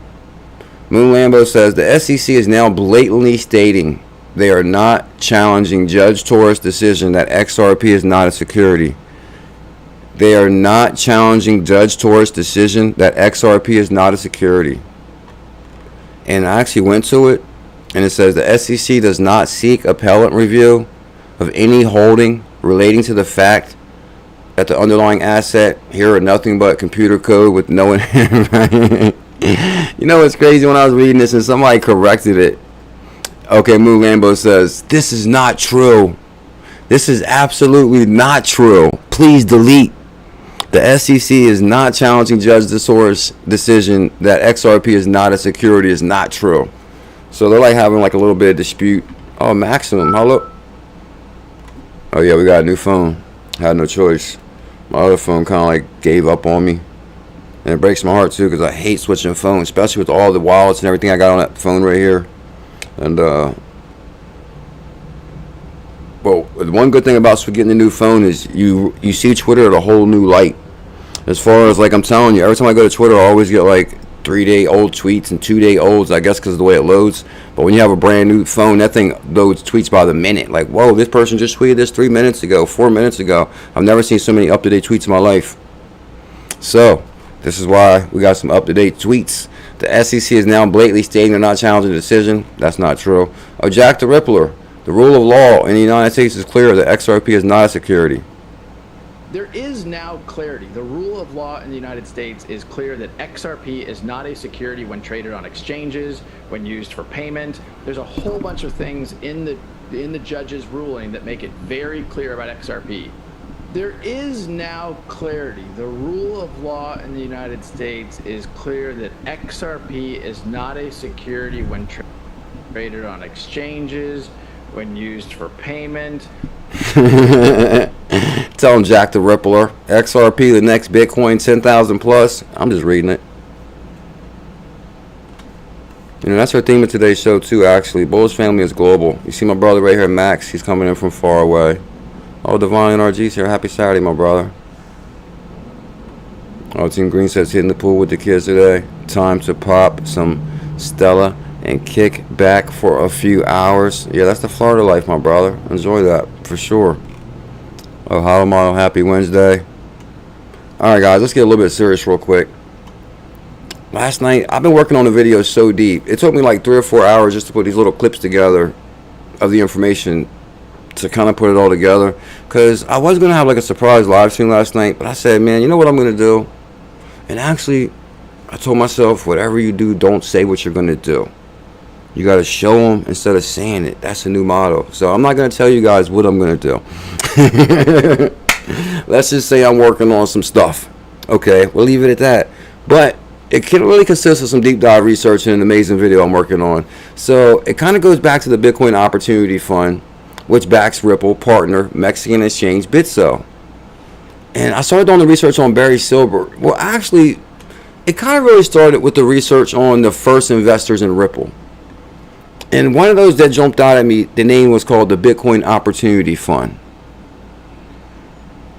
says the SEC is now blatantly stating they are not challenging Judge Torres' decision that XRP is not a security. They are not challenging Judge Torres' decision that XRP is not a security. And I actually went to it, and it says the SEC does not seek appellate review of any holding relating to the fact that the underlying asset here are nothing but computer code with no inherent. It's crazy, when I was reading this and somebody corrected it. Okay, Moon Lambo says, this is not true. This is absolutely not true. Please delete. The SEC is not challenging Judge Torres' decision that XRP is not a security is not true. So they're like having like a little bit of dispute. Oh, Maximum, hello. Oh yeah, we got a new phone. Had no choice. My other phone kind of like gave up on me. And it breaks my heart too, because I hate switching phones, especially with all the wallets and everything I got on that phone right here. And well, the one good thing about getting a new phone is you see Twitter at a whole new light. As far as, like, I'm telling you, every time I go to Twitter, I always get like 3-day-old tweets and 2-day-olds, I guess because of the way it loads. But when you have a brand new phone, that thing loads tweets by the minute. Like, whoa, this person just tweeted this 3 minutes ago, 4 minutes ago. I've never seen so many up-to-date tweets in my life. So this is why we got some up-to-date tweets. The SEC is now blatantly stating they're not challenging the decision. That's not true. Oh, Jack the Rippler. The rule of law in the United States is clear that XRP is not a security. There is now clarity. The rule of law in the United States is clear that XRP is not a security when traded on exchanges, when used for payment. There's a whole bunch of things in the judge's ruling that make it very clear about XRP. There is now clarity. The rule of law in the United States is clear that XRP is not a security when traded on exchanges, when used for payment. Tell him, Jack the Rippler. XRP, the next Bitcoin, 10,000 plus. I'm just reading it. You know, that's our theme of today's show too, actually. Bull's family is global. You see my brother right here, Max. He's coming in from far away. Oh, Divine and RG's here. Happy Saturday, my brother. Oh, Team Green says hitting the pool with the kids today. Time to pop some Stella and kick back for a few hours. Yeah, that's the Florida life, my brother. Enjoy that for sure. Oh, hello, model. Happy Wednesday. All right, guys, let's get a little bit serious real quick. Last night, I've been working on the video so deep. It took me like 3 or 4 hours just to put these little clips together of the information to kind of put it all together, because I was going to have like a surprise live stream last night, but I said, man, you know what I'm going to do? And actually, I told myself, whatever you do, don't say what you're going to do. You got to show them instead of saying it. That's a new motto. So I'm not going to tell you guys what I'm going to do. Let's just say I'm working on some stuff. Okay, we'll leave it at that. But it can really consist of some deep dive research and an amazing video I'm working on. So it kind of goes back to the Bitcoin Opportunity Fund, which backs Ripple partner Mexican exchange Bitso. And I started doing the research on Barry Silbert. Well, actually, it kind of really started with the research on the first investors in Ripple. And one of those that jumped out at me, the name was called the Bitcoin Opportunity Fund.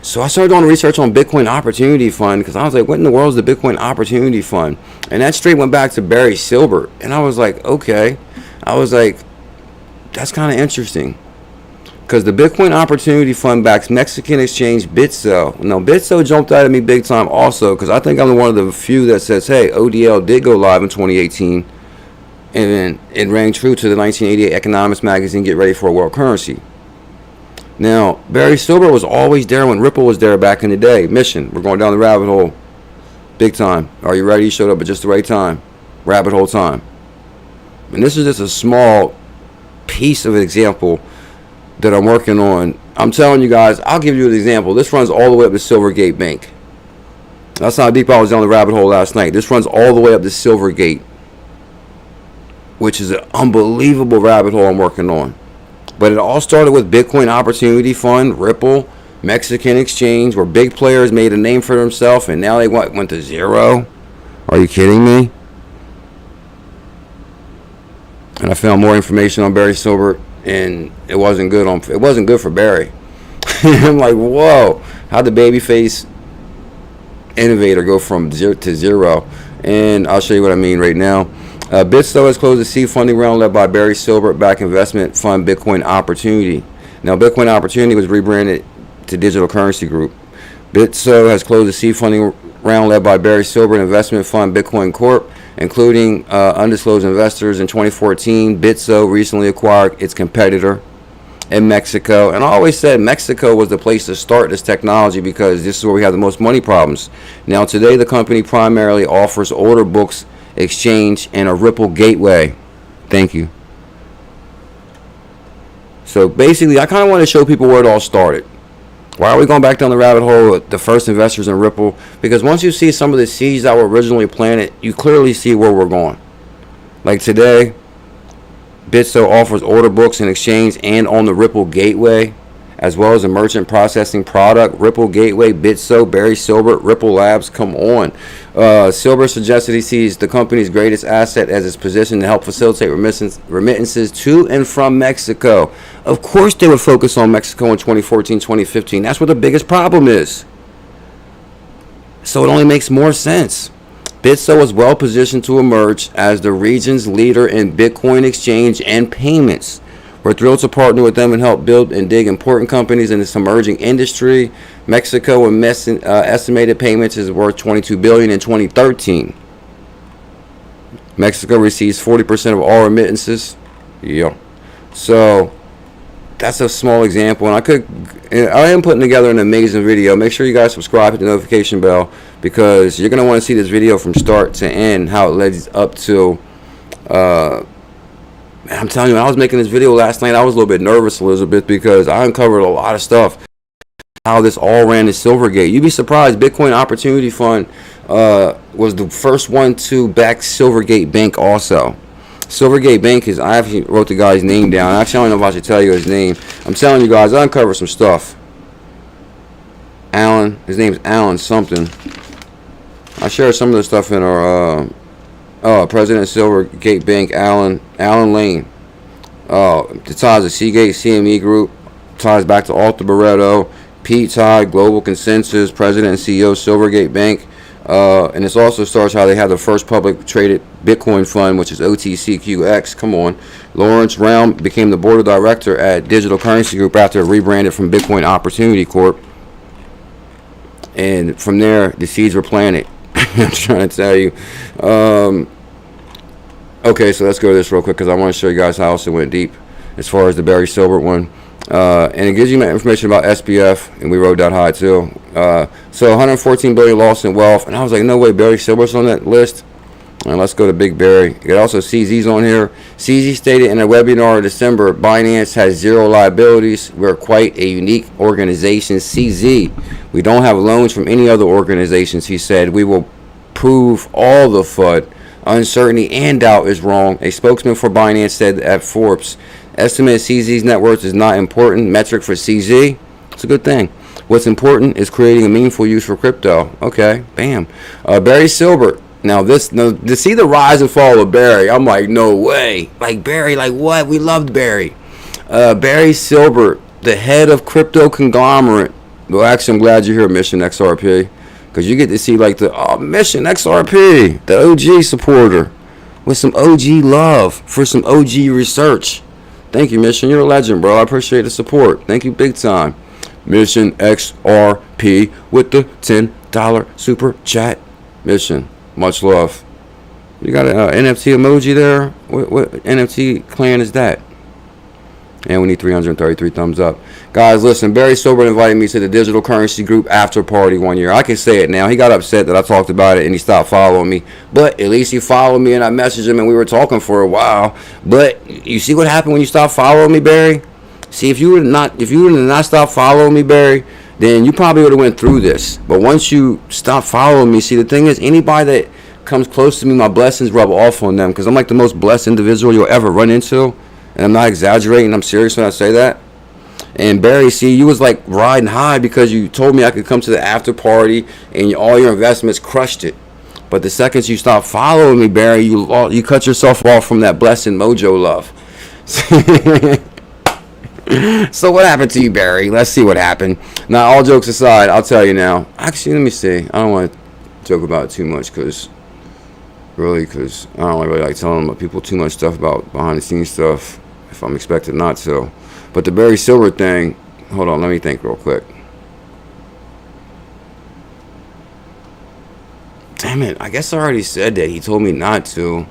So I started doing research on Bitcoin Opportunity Fund because I was like, what in the world is the Bitcoin Opportunity Fund? And that straight went back to Barry Silbert. And I was like, okay. I was like, that's kind of interesting. Because the Bitcoin Opportunity Fund backs Mexican exchange Bitso. Now, Bitso jumped out at me big time also, because I think I'm one of the few that says, hey, ODL did go live in 2018. And then it rang true to the 1988 Economics magazine, Get Ready for a World Currency. Now, Barry Silbert was always there when Ripple was there back in the day. Mission, we're going down the rabbit hole. Big time. Are you ready? You showed up at just the right time. Rabbit hole time. And this is just a small piece of an example that I'm working on. I'm telling you guys, I'll give you an example. This runs all the way up to Silvergate Bank. That's how deep I was down the rabbit hole last night. This runs all the way up to Silvergate, which is an unbelievable rabbit hole I'm working on. But it all started with Bitcoin Opportunity Fund, Ripple, Mexican exchange, where big players made a name for themselves, and now they went to zero. Are you kidding me? And I found more information on Barry Silbert, and it wasn't good for Barry. I'm like, whoa, how'd the babyface innovator go from zero to zero? And I'll show you what I mean right now. Bitso has closed a seed funding round led by Barry Silbert backed investment fund Bitcoin Opportunity. Now, Bitcoin Opportunity was rebranded to Digital Currency Group. Bitso has closed a seed funding round led by Barry Silbert investment fund Bitcoin Corp, including undisclosed investors. In 2014, Bitso recently acquired its competitor in Mexico. And I always said Mexico was the place to start this technology because this is where we have the most money problems. Now, today, the company primarily offers order books exchange and a Ripple gateway. Thank you. So basically, I kind of want to show people where it all started. Why are we going back down the rabbit hole with the first investors in Ripple? Because once you see some of the seeds that were originally planted, you clearly see where we're going. Like today, Bitso offers order books and exchange and on the Ripple Gateway, as well as a merchant processing product. Ripple Gateway, Bitso, Barry Silbert, Ripple Labs, come on. Silbert suggested he sees the company's greatest asset as its position to help facilitate remittances to and from Mexico. Of course they would focus on Mexico in 2014, 2015. That's where the biggest problem is. So it only makes more sense. Bitso is well positioned to emerge as the region's leader in Bitcoin exchange and payments. We're thrilled to partner with them and help build and dig important companies in this emerging industry. Mexico estimated payments is worth $22 billion in 2013. Mexico receives 40% of all remittances. Yeah. So that's a small example, and I am putting together an amazing video. Make sure you guys subscribe, hit the notification bell, because you're gonna want to see this video from start to end, how it leads up to. I'm telling you, when I was making this video last night, I was a little bit nervous, Elizabeth, because I uncovered a lot of stuff. How this all ran to Silvergate. You'd be surprised. Bitcoin Opportunity Fund was the first one to back Silvergate Bank also. Silvergate Bank is, I actually wrote the guy's name down. Actually, I don't know if I should tell you his name. I'm telling you guys, I uncovered some stuff. Alan, his name's Alan something. I shared some of the stuff in our President of Silvergate Bank, Alan Lane. The ties of Seagate CME Group, ties back to 𝕤𝕚𝕚𝕤𝕤, Pete Todd, Global Consensus, President and CEO of Silvergate Bank. And this also starts how they have the first public traded Bitcoin fund, which is OTCQX. Come on. Lawrence Realm became the board of director at Digital Currency Group after it rebranded from Bitcoin Opportunity Corp. And from there, the seeds were planted. I'm trying to tell you. Okay, so let's go to this real quick because I want to show you guys how else it went deep as far as the Barry Silbert one. And it gives you information about SPF, and we rode that high too. So 114 billion lost in wealth, and I was like, no way, Barry Silbert's on that list. And let's go to Big Barry. You got also CZ's on here. CZ stated in a webinar in December, Binance has zero liabilities. We're quite a unique organization. CZ, we don't have loans from any other organizations. He said, we will prove all the FUD, uncertainty, and doubt is wrong. A spokesman for Binance said at Forbes, estimate CZ's net worth is not important metric for CZ. It's a good thing. What's important is creating a meaningful use for crypto. Okay, bam. Barry Silbert. Now to see the rise and fall of Barry, I'm like, no way. Like Barry, like what? We loved Barry. Barry Silbert, the head of crypto conglomerate. Well, actually, I'm glad you're here, Mission XRP, because you get to see like the Mission XRP, the OG supporter, with some OG love for some OG research. Thank you, Mission. You're a legend, bro. I appreciate the support. Thank you big time. Mission XRP with the $10 super chat. Mission, much love. You got an NFT emoji there? What NFT clan is that? And we need 333 thumbs up. Guys, listen, Barry Silbert invited me to the Digital Currency Group after party one year. I can say it now. He got upset that I talked about it and he stopped following me. But at least he followed me and I messaged him and we were talking for a while. But you see what happened when you stopped following me, Barry? See, if you would not stop following me, Barry, then you probably would have went through this. But once you stop following me, see, the thing is, anybody that comes close to me, my blessings rub off on them because I'm like the most blessed individual you'll ever run into. And I'm not exaggerating. I'm serious when I say that. And Barry, see, you was like riding high because you told me I could come to the after party and all your investments crushed it. But the second you stop following me, Barry, you cut yourself off from that blessing mojo love. So what happened to you, Barry? Let's see what happened. Now, all jokes aside, I'll tell you now. Actually, let me see. I don't want to joke about it too much because I don't really like telling people too much stuff about behind the scenes stuff if I'm expected not to. But the Barry Silbert thing, hold on, let me think real quick. Damn it, I guess I already said that. He told me not to,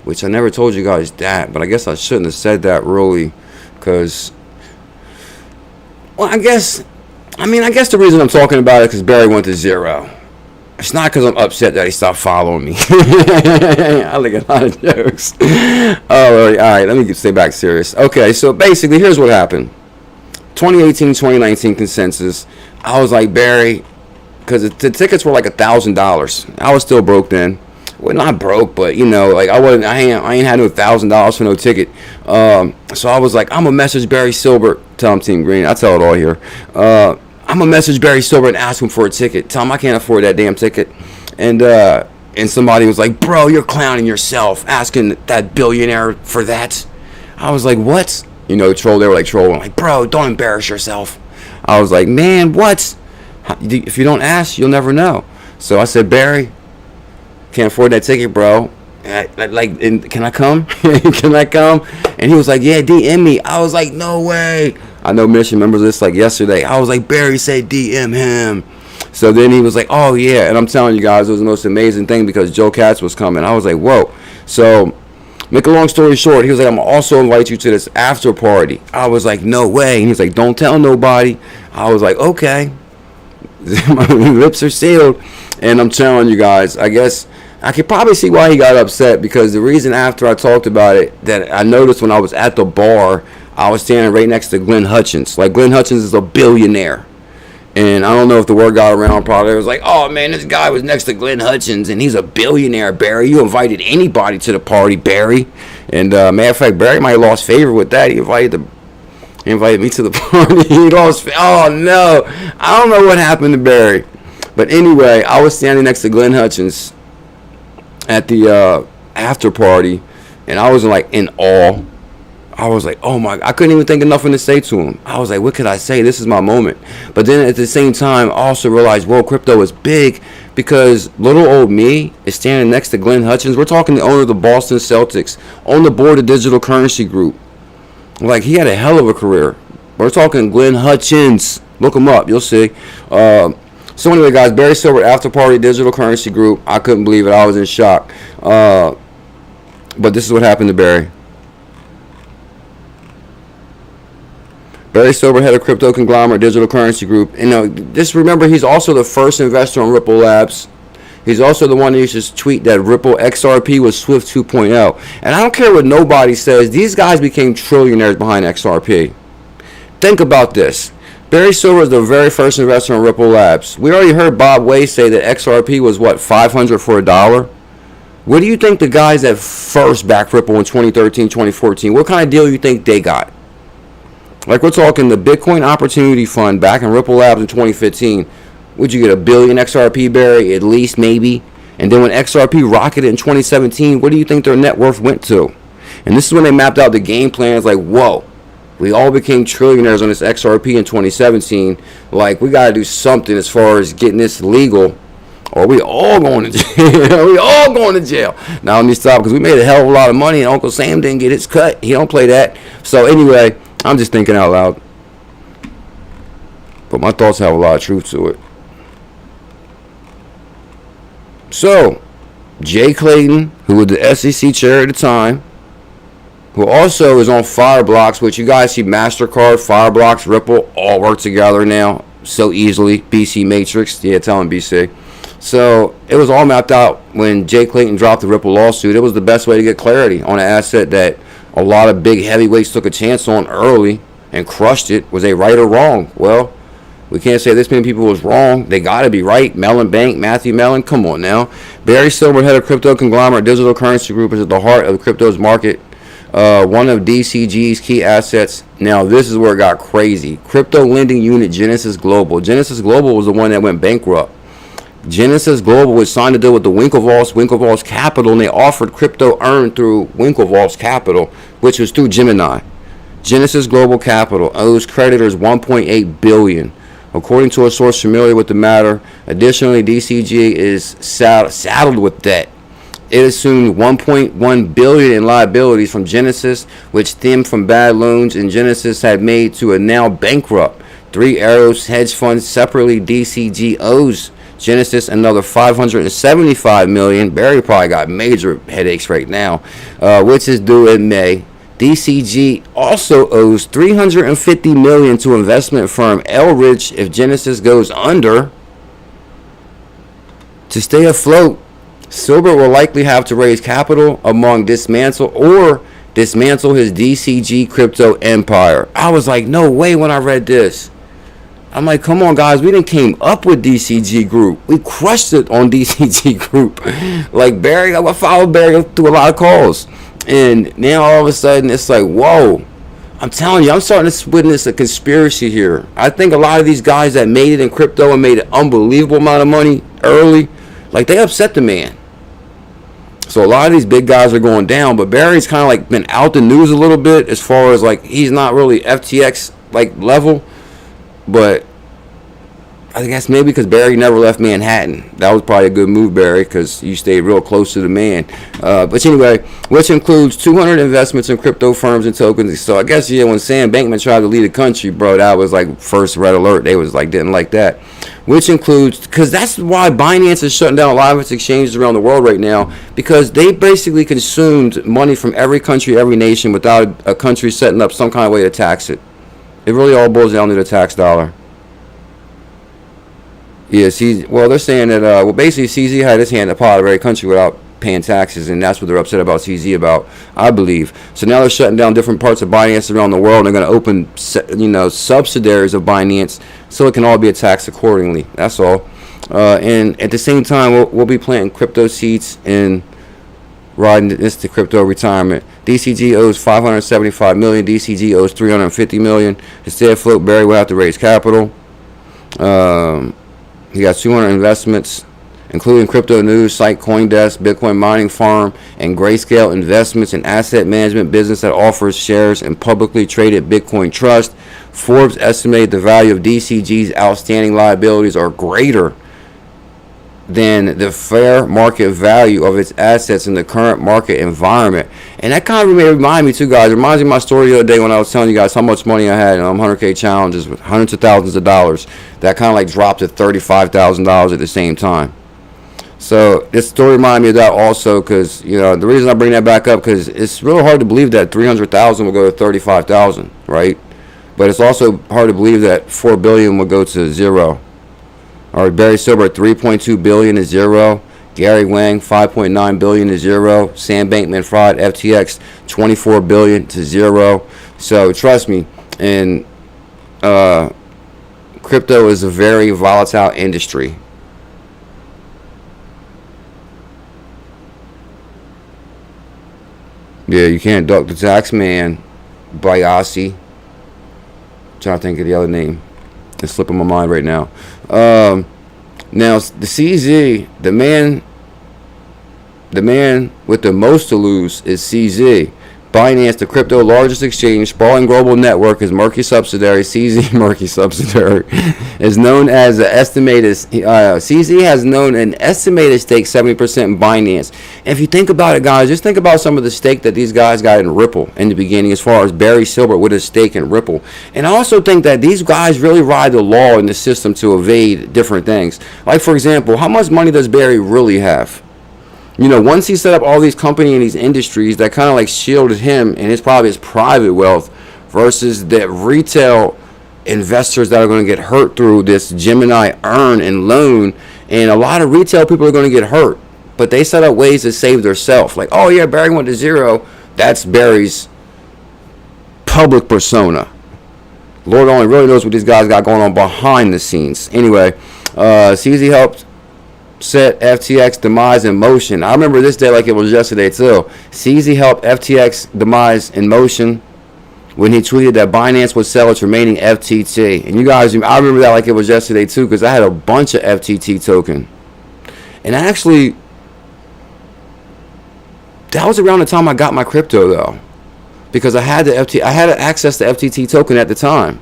which I never told you guys that, but I guess I shouldn't have said that really because, well, I guess the reason I'm talking about it is because Barry went to zero. It's not because I'm upset that he stopped following me. I like a lot of jokes. All right, let me stay back serious. Okay, so basically, here's what happened. 2018-2019 consensus. I was like, Barry, because the tickets were like $1,000. I was still broke then. well, not broke, but you know, like I ain't had no $1,000 for no ticket. So I was like, I'm gonna message Barry Silbert, tell him Team Green, I tell it all here. I'm gonna message Barry Silbert and ask him for a ticket. Tell him I can't afford that damn ticket. And somebody was like, bro, you're clowning yourself, asking that billionaire for that. I was like, what? You know, they were like trolling, like, bro, don't embarrass yourself. I was like, man, what? If you don't ask, you'll never know. So I said, Barry, can't afford that ticket, bro. Can I come? Can I come? And he was like, yeah, DM me. I was like, no way. I know Mission remembers this like yesterday. I was like, Barry said DM him. So then he was like, oh yeah. And I'm telling you guys, it was the most amazing thing because Joe Katz was coming. I was like, whoa. So make a long story short, he was like, I'm also invite you to this after party. I was like, no way. And he's like, don't tell nobody. I was like, okay. My lips are sealed. And I'm telling you guys, I guess I could probably see why he got upset, because the reason after I talked about it that I noticed when I was at the bar, I was standing right next to Glenn Hutchins. Like, Glenn Hutchins is a billionaire. And I don't know if the word got around, probably. It was like, oh, man, this guy was next to Glenn Hutchins, and he's a billionaire, Barry. You invited anybody to the party, Barry. And matter of fact, Barry might have lost favor with that. He invited me to the party. He lost. Oh, no. I don't know what happened to Barry. But anyway, I was standing next to Glenn Hutchins at the after party, and I was like in awe. I was like, oh my, I couldn't even think of nothing to say to him. I was like, what could I say? This is my moment. But then at the same time, I also realized, well, crypto is big, because little old me is standing next to Glenn Hutchins. We're talking the owner of the Boston Celtics, on the board of Digital Currency Group. Like, he had a hell of a career. We're talking Glenn Hutchins. Look him up, you'll see. So anyway, guys, Barry Silbert after party, Digital Currency Group. I couldn't believe it. I was in shock. But this is what happened to Barry. Barry Silbert, head of crypto conglomerate Digital Currency Group. And just remember, he's also the first investor on Ripple Labs. He's also the one who used to tweet that Ripple XRP was Swift 2.0. And I don't care what nobody says. These guys became trillionaires behind XRP. Think about this. Barry Silbert was the very first investor on Ripple Labs. We already heard Bob Way say that XRP was, what, 500 for $1? What do you think the guys that first backed Ripple in 2013, 2014, what kind of deal you think they got? Like, we're talking the Bitcoin Opportunity Fund back in Ripple Labs in 2015. Would you get $1 billion XRP, Barry? At least, maybe. And then when XRP rocketed in 2017, what do you think their net worth went to? And this is when they mapped out the game plan. It's like, whoa. We all became trillionaires on this XRP in 2017. Like, we got to do something as far as getting this legal, or we all going to jail. We all going to jail. Now, let me stop, because we made a hell of a lot of money, and Uncle Sam didn't get his cut. He don't play that. So, anyway, I'm just thinking out loud. But my thoughts have a lot of truth to it. So, Jay Clayton, who was the SEC chair at the time, who also is on Fireblocks, which you guys see MasterCard, Fireblocks, Ripple, all work together now so easily. BC Matrix, yeah, tell him BC. So it was all mapped out when Jay Clayton dropped the Ripple lawsuit. It was the best way to get clarity on an asset that a lot of big heavyweights took a chance on early and crushed it. Was they right or wrong? Well, we can't say this many people was wrong. They got to be right. Mellon Bank, Matthew Mellon, come on now. Barry Silbert, head of crypto conglomerate Digital Currency Group, is at the heart of the crypto's market. One of DCG's key assets. Now, this is where it got crazy. Crypto lending unit Genesis Global. Genesis Global was the one that went bankrupt. Genesis Global was signed to deal with the Winklevoss Capital, and they offered crypto earned through Winklevoss Capital, which was through Gemini. Genesis Global Capital owes creditors $1.8 billion. According to a source familiar with the matter, additionally, DCG is saddled with debt. It assumed $1.1 billion in liabilities from Genesis, which stemmed from bad loans and Genesis had made to a now bankrupt Three Arrows hedge funds. Separately, DCG owes Genesis another $575 million. Barry probably got major headaches right now, which is due in May. DCG also owes $350 million to investment firm ℙ𝕝𝕟𝕤𝕤 if Genesis goes under. To stay afloat, Silbert will likely have to raise capital among dismantle his DCG crypto empire. I was like, no way when I read this. I'm like, come on, guys. We didn't came up with DCG Group. We crushed it on DCG Group. Like, Barry, I followed Barry through a lot of calls. And now all of a sudden, it's like, whoa. I'm telling you, I'm starting to witness a conspiracy here. I think a lot of these guys that made it in crypto and made an unbelievable amount of money early, like, they upset the man. So a lot of these big guys are going down, but Barry's kind of like been out the news a little bit as far as like he's not really FTX like level, but I guess maybe because Barry never left Manhattan. That was probably a good move, Barry, because you stayed real close to the man. But anyway, which includes 200 investments in crypto firms and tokens. So I guess, yeah, when Sam Bankman tried to lead the country, bro, that was like first red alert. They was like, didn't like that. Which includes, because that's why Binance is shutting down a lot of its exchanges around the world right now, because they basically consumed money from every country, every nation, without a country setting up some kind of way to tax it. It really all boils down to the tax dollar. Yes, well, they're saying that, well, basically, CZ had his hand in the pot of every country without paying taxes, and that's what they're upset about CZ about, I believe. So now they're shutting down different parts of Binance around the world. They're going to open, subsidiaries of Binance so it can all be taxed accordingly. That's all. And at the same time, we'll be planting crypto seeds and riding this to crypto retirement. DCG owes $575 million. DCG owes $350 million. To stay afloat, Barry will have to raise capital. He got 200 investments, including crypto news site CoinDesk, Bitcoin mining farm, and Grayscale Investments, an asset management business that offers shares in publicly traded Bitcoin trust. Forbes estimated the value of DCG's outstanding liabilities are greater than the fair market value of its assets in the current market environment. And that kind of remind me too, guys. It reminds me of my story the other day when I was telling you guys how much money I had in 100K challenges with hundreds of thousands of dollars. That kind of like dropped to $35,000 at the same time. So this story reminded me of that also, because the reason I bring that back up, because it's really hard to believe that 300,000 will go to 35,000, right? But it's also hard to believe that 4 billion will go to zero. All right, Barry Silver at 3.2 billion is zero. Gary Wang 5.9 billion is zero. Sam Bankman Fried FTX 24 billion to zero. So trust me, and crypto is a very volatile industry. Yeah, you can't duck the tax man, Bayasi. Trying to think of the other name. It's slipping my mind right now. Now the CZ, the man with the most to lose is CZ. Binance, the crypto largest exchange, sprawling global network, is murky subsidiary. CZ murky subsidiary is known as the estimated. CZ has known an estimated stake 70% in Binance. And if you think about it, guys, just think about some of the stake that these guys got in Ripple in the beginning, as far as Barry Silver with his stake in Ripple. And I also think that these guys really ride the law in the system to evade different things. Like, for example, how much money does Barry really have? Once he set up all these companies and these industries that kind of like shielded him and his private wealth versus the retail investors that are going to get hurt through this Gemini earn and loan. And a lot of retail people are going to get hurt, but they set up ways to save themselves. Like, oh yeah, Barry went to zero. That's Barry's public persona. Lord only really knows what these guys got going on behind the scenes. Anyway, CZ helped set FTX demise in motion. I remember this day like it was yesterday too. CZ helped FTX demise in motion when he tweeted that Binance would sell its remaining FTT. And you guys, I remember that like it was yesterday too, because I had a bunch of FTT token. And actually, that was around the time I got my crypto though, because I had access to FTT token at the time.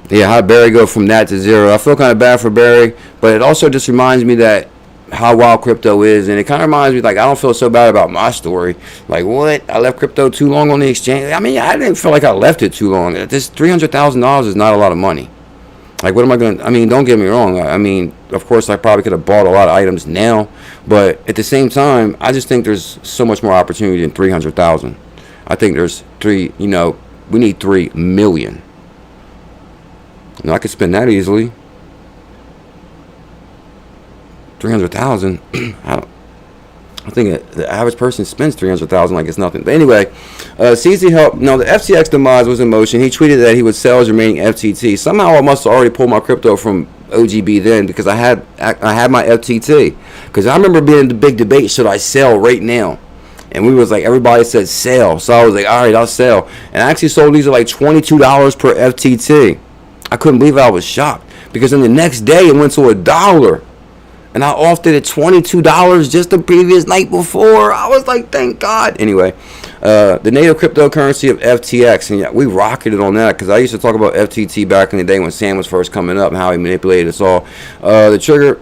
Yeah, how did Barry go from that to zero? I feel kind of bad for Barry, but it also just reminds me that how wild crypto is, and it kind of reminds me, like, I don't feel so bad about my story. Like, what? I left crypto too long on the exchange? I mean, I didn't feel like I left it too long. This $300,000 is not a lot of money. Like, what am I going to... I mean, don't get me wrong. I mean, of course, I probably could have bought a lot of items now, but at the same time, I just think there's so much more opportunity than 300,000. I think there's we need 3 million. I could spend that easily. 300,000. I think the average person spends 300,000 like it's nothing. But anyway, CZ helped. No, the FTX demise was in motion. He tweeted that he would sell his remaining FTT. Somehow I must have already pulled my crypto from OGB then, because I had my FTT. Because I remember being in the big debate, should I sell right now? And we was like, everybody said sell. So I was like, all right, I'll sell. And I actually sold these at like $22 per FTT. I couldn't believe it. I was shocked. Because then the next day it went to $1. And I offered it at $22 just the previous night before. I was like, thank God. Anyway, the native cryptocurrency of FTX. And yeah, we rocketed on that, because I used to talk about FTT back in the day when Sam was first coming up and how he manipulated us all. The trigger,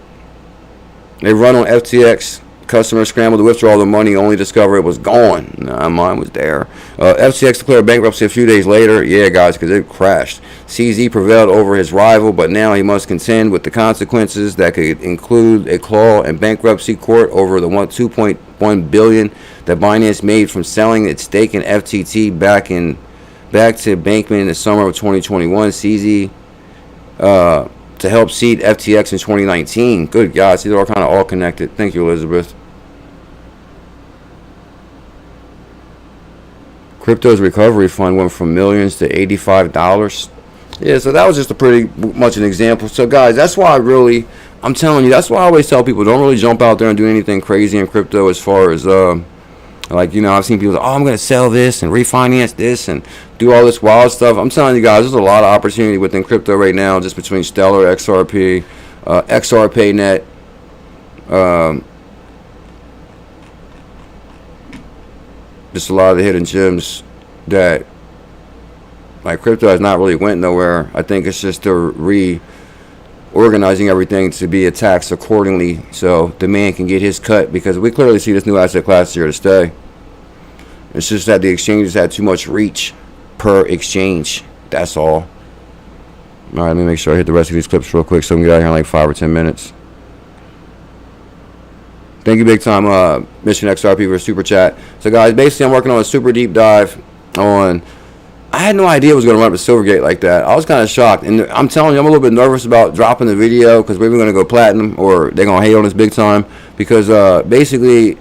they run on FTX. Customers scrambled to withdraw the money, only discover it was gone. Nah, mine was there. FTX declared bankruptcy a few days later. Yeah, guys, because it crashed. CZ prevailed over his rival, but now he must contend with the consequences that could include a claw in bankruptcy court over the $2.1 billion that Binance made from selling its stake in FTT back to Bankman in the summer of 2021. CZ to help seed FTX in 2019. Good God, see, they're all kind of all connected. Thank you, Elizabeth. Crypto's recovery fund went from millions to $85. Yeah, so that was just a pretty much an example. So guys, that's why I'm telling you, that's why I always tell people, don't really jump out there and do anything crazy in crypto as far as like, you know, I've seen people say, oh, I'm going to sell this and refinance this and do all this wild stuff. I'm telling you guys, there's a lot of opportunity within crypto right now, just between Stellar, XRP, XRPayNet, just a lot of the hidden gems that, like, crypto has not really went nowhere. I think it's just they're reorganizing everything to be taxed accordingly so the man can get his cut, because we clearly see this new asset class here to stay. It's just that the exchanges had too much reach per exchange. That's all. All right, let me make sure I hit the rest of these clips real quick so we can get out here in like 5 or 10 minutes. Thank you big time, Mission XRP for super chat. So guys, basically I'm working on a super deep dive on, I had no idea it was going to run up to Silvergate like that. I was kind of shocked. And I'm telling you, I'm a little bit nervous about dropping the video, because we're going to go platinum, or they're going to hate on us big time. Because basically,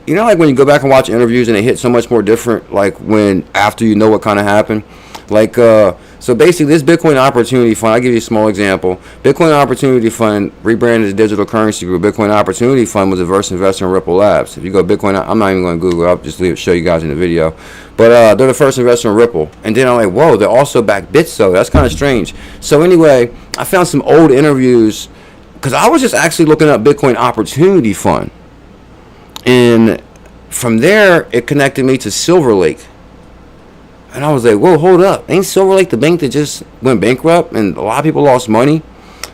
you know, like when you go back and watch interviews and they hit so much more different, like when after you know what kind of happened. Like, so basically this Bitcoin Opportunity Fund, I'll give you a small example. Bitcoin Opportunity Fund rebranded as Digital Currency Group. Bitcoin Opportunity Fund was a first investor in Ripple Labs. If you go Bitcoin, I'm not even going to Google it. I'll just show you guys in the video. But they're the first investor in Ripple. And then I'm like, whoa, they're also back Bitso. That's kind of strange. So anyway, I found some old interviews, because I was just actually looking up Bitcoin Opportunity Fund. And from there, it connected me to Silver Lake. And I was like, whoa, hold up. Ain't Silver Lake the bank that just went bankrupt and a lot of people lost money?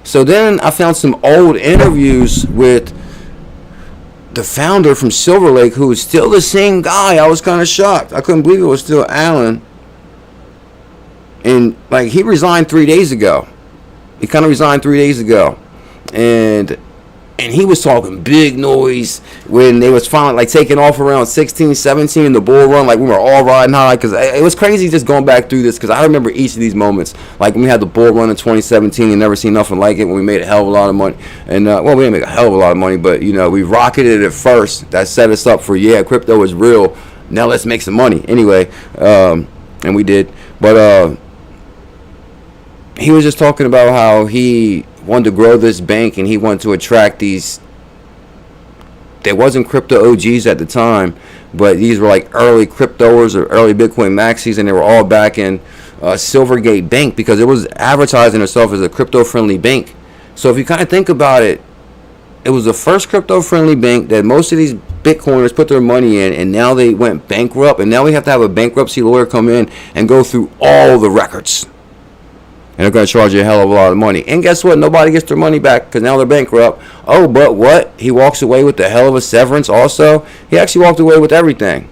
So then I found some old interviews with the founder from Silver Lake, who is still the same guy. I was kind of shocked. I couldn't believe it was still Alan. And like, he resigned 3 days ago. He kind of resigned 3 days ago. And he was talking big noise when they was finally like taking off around 16, 17 in the bull run. Like, we were all riding high, because it was crazy just going back through this, because I remember each of these moments. Like when we had the bull run in 2017, and never seen nothing like it, when we made a hell of a lot of money. And well, we didn't make a hell of a lot of money, but you know, we rocketed it at first. That set us up for, yeah, crypto is real. Now let's make some money. Anyway, and we did. But he was just talking about how he wanted to grow this bank, and he wanted to attract these, there wasn't crypto OGs at the time, but these were like early cryptoers or early Bitcoin maxis, and they were all back in Silvergate Bank, because it was advertising itself as a crypto friendly bank. So if you kind of think about it, it was the first crypto friendly bank that most of these Bitcoiners put their money in, and now they went bankrupt, and now we have to have a bankruptcy lawyer come in and go through all the records. And they're going to charge you a hell of a lot of money. And guess what? Nobody gets their money back, because now they're bankrupt. Oh, but what? He walks away with the hell of a severance also? He actually walked away with everything.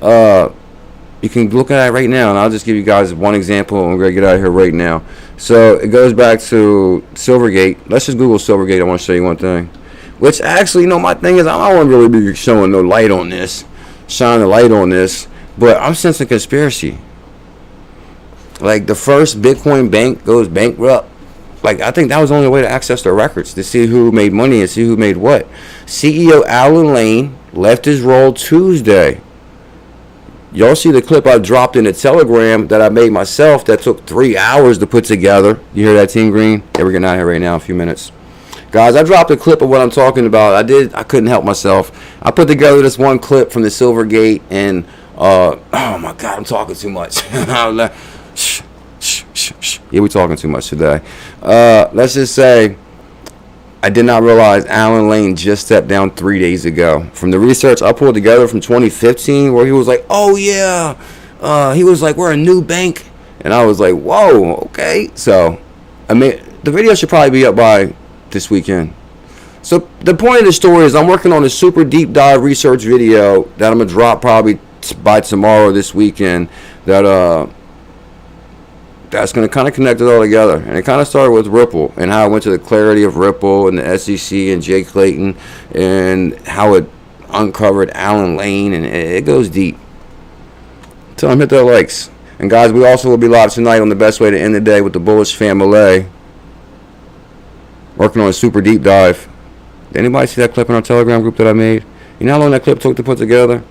You can look at it right now, and I'll just give you guys one example, and we're going to get out of here right now. So it goes back to Silvergate. Let's just Google Silvergate. I want to show you one thing. Which actually, you know, my thing is, I don't want to really be showing no light on this, shining a light on this, but I'm sensing conspiracy. Like, the first Bitcoin bank goes bankrupt, like, I think that was the only way to access their records, to see who made money and see who made what. CEO Alan Lane left his role Tuesday. Y'all see the clip I dropped in the Telegram that I made myself that took 3 hours to put together. You hear that, Team Green? Yeah, we're getting out of here right now in a few minutes. Guys, I dropped a clip of what I'm talking about. I couldn't help myself. I put together this one clip from the Silvergate, and oh my God, I'm talking too much. Yeah, we're talking too much today. Let's just say I did not realize Alan Lane just stepped down 3 days ago. From the research I pulled together from 2015, where he was like, oh yeah, he was like, we're a new bank. And I was like, whoa, okay. So, I mean, the video should probably be up by this weekend. So, the point of the story is I'm working on a super deep dive research video that I'm going to drop probably by tomorrow this weekend that's going to kind of connect it all together. And it kind of started with Ripple and how I went to the clarity of Ripple and the SEC and Jay Clayton and how it uncovered Alan Lane, and it goes deep. Tell them hit their likes. And guys, we also will be live tonight on the best way to end the day with the bullish family. Working on a super deep dive. Did anybody see that clip in our Telegram group that I made? You know how long that clip took to put together?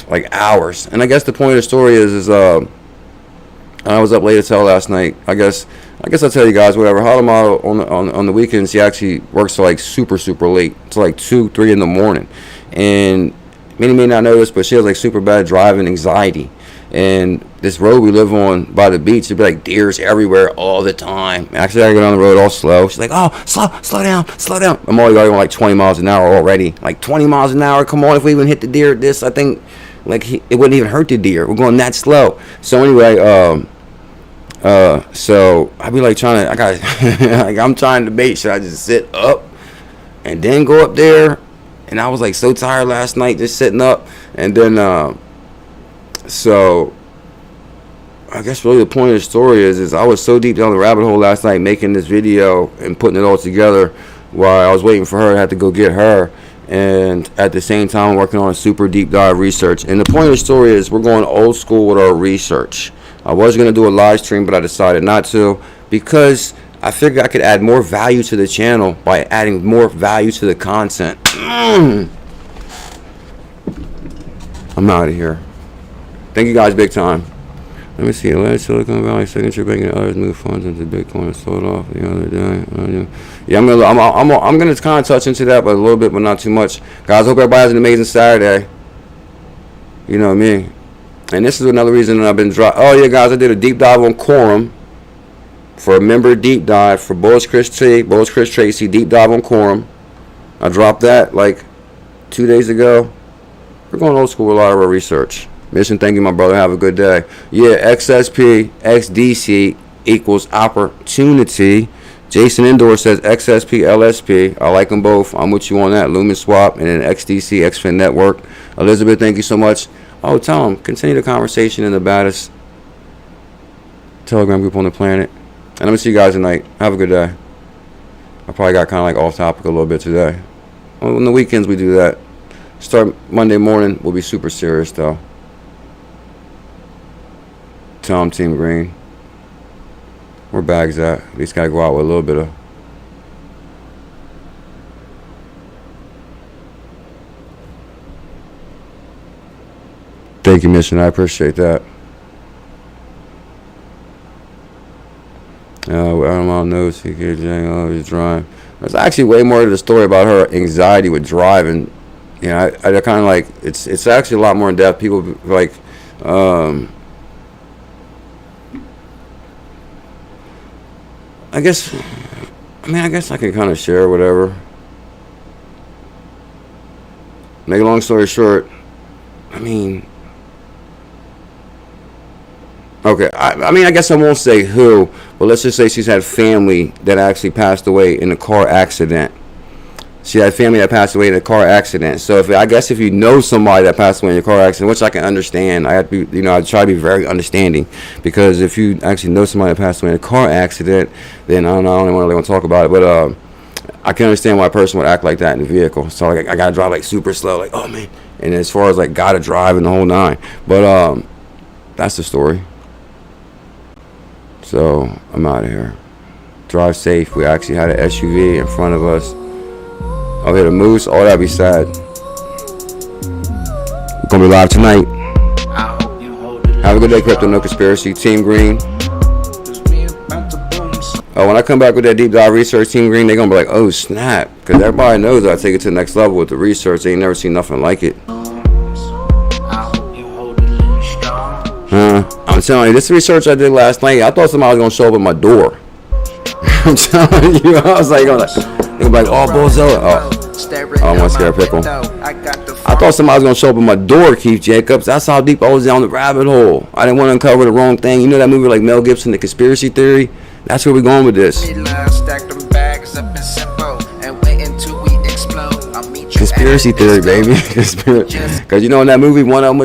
Like hours. And I guess the point of the story is I was up late as hell last night. I guess I'll tell you guys whatever. 𝕤𝕚𝕚𝕝 on the weekends, he actually works till like super late. It's like 2-3 in the morning. And many may not know this, but she has like super bad driving anxiety. And this road we live on by the beach, it'd be like deers everywhere all the time. Actually, I go down the road all slow. She's like, oh, slow down. I'm already going like 20 miles an hour already. Like 20 miles an hour. Come on, if we even hit the deer, I think like it wouldn't even hurt the deer. We're going that slow. So anyway, so I be like I'm trying to debate, should I just sit up and then go up there? And I was like so tired last night just sitting up. And then so I guess really the point of the story is I was so deep down the rabbit hole last night making this video and putting it all together while I was waiting for her. I had to go get her, and at the same time working on a super deep dive research. And the point of the story is we're going old school with our research. I was going to do a live stream, but I decided not to because I figured I could add more value to the channel by adding more value to the content. I'm out of here. Thank you guys big time. Let me see. Alleged Silicon Valley Signature Bank and others moved funds into Bitcoin and sold off the other day. Yeah, I'm gonna kind of touch into that, but a little bit, but not too much. Guys, hope everybody has an amazing Saturday. You know me. And this is another reason that I've been oh yeah, guys, I did a deep dive on Quorum for a member deep dive for Bullish Chris Tracy deep dive on Quorum. I dropped that like 2 days ago. We're going old school with a lot of our research. Mission, thank you, my brother. Have a good day. Yeah, XSP XDC equals opportunity. Jason Indoor says XSP LSP. I like them both. I'm with you on that. Lumen Swap and then XDC XFin Network. Elizabeth, thank you so much. Oh, tell them, continue the conversation in the baddest Telegram group on the planet. And I'm going to see you guys tonight. Have a good day. I probably got kind of like off topic a little bit today. Well, on the weekends we do that. Start Monday morning. We'll be super serious though. Tom, Team Green. Where Bags at? At least gotta go out with a little bit of. Thank you, Mission. I appreciate that. I don't know. CKJ always driving. There's actually way more to the story about her anxiety with driving. You know, I kind of like it's actually a lot more in depth. People like. I guess I can kind of share whatever. Make a long story short, okay, I guess I won't say who, but let's just say she's had family that actually passed away in a car accident. She had family that passed away in a car accident. So if you know somebody that passed away in a car accident, which I can understand, I have to be, I try to be very understanding, because if you actually know somebody that passed away in a car accident, then I don't really want to talk about it. But I can understand why a person would act like that in the vehicle. So like, I gotta drive like super slow, like oh man. And as far as like gotta drive and the whole nine, but that's the story. So I'm out of here. drive safe. We actually had an SUV in front of us. Oh, here the moose. Oh, that'd be sad. We're gonna be live tonight. Have a good day, Crypto No Conspiracy. Team Green. Oh, when I come back with that deep dive research, Team Green, they're gonna be like, oh snap, because everybody knows I take it to the next level with the research. They ain't never seen nothing like it. I'm telling you, this research I did last night, I thought somebody was gonna show up at my door. I'm telling you, I was like, they were like, oh, Bullzilla. Oh, I'm gonna scare a pickle. I thought somebody was gonna show up at my door, Keith Jacobs. That's how deep I was down the rabbit hole. I didn't want to uncover the wrong thing. You know that movie like Mel Gibson, The Conspiracy Theory? That's where we're going with this. Conspiracy theory, baby. Because you know in that movie, one of them was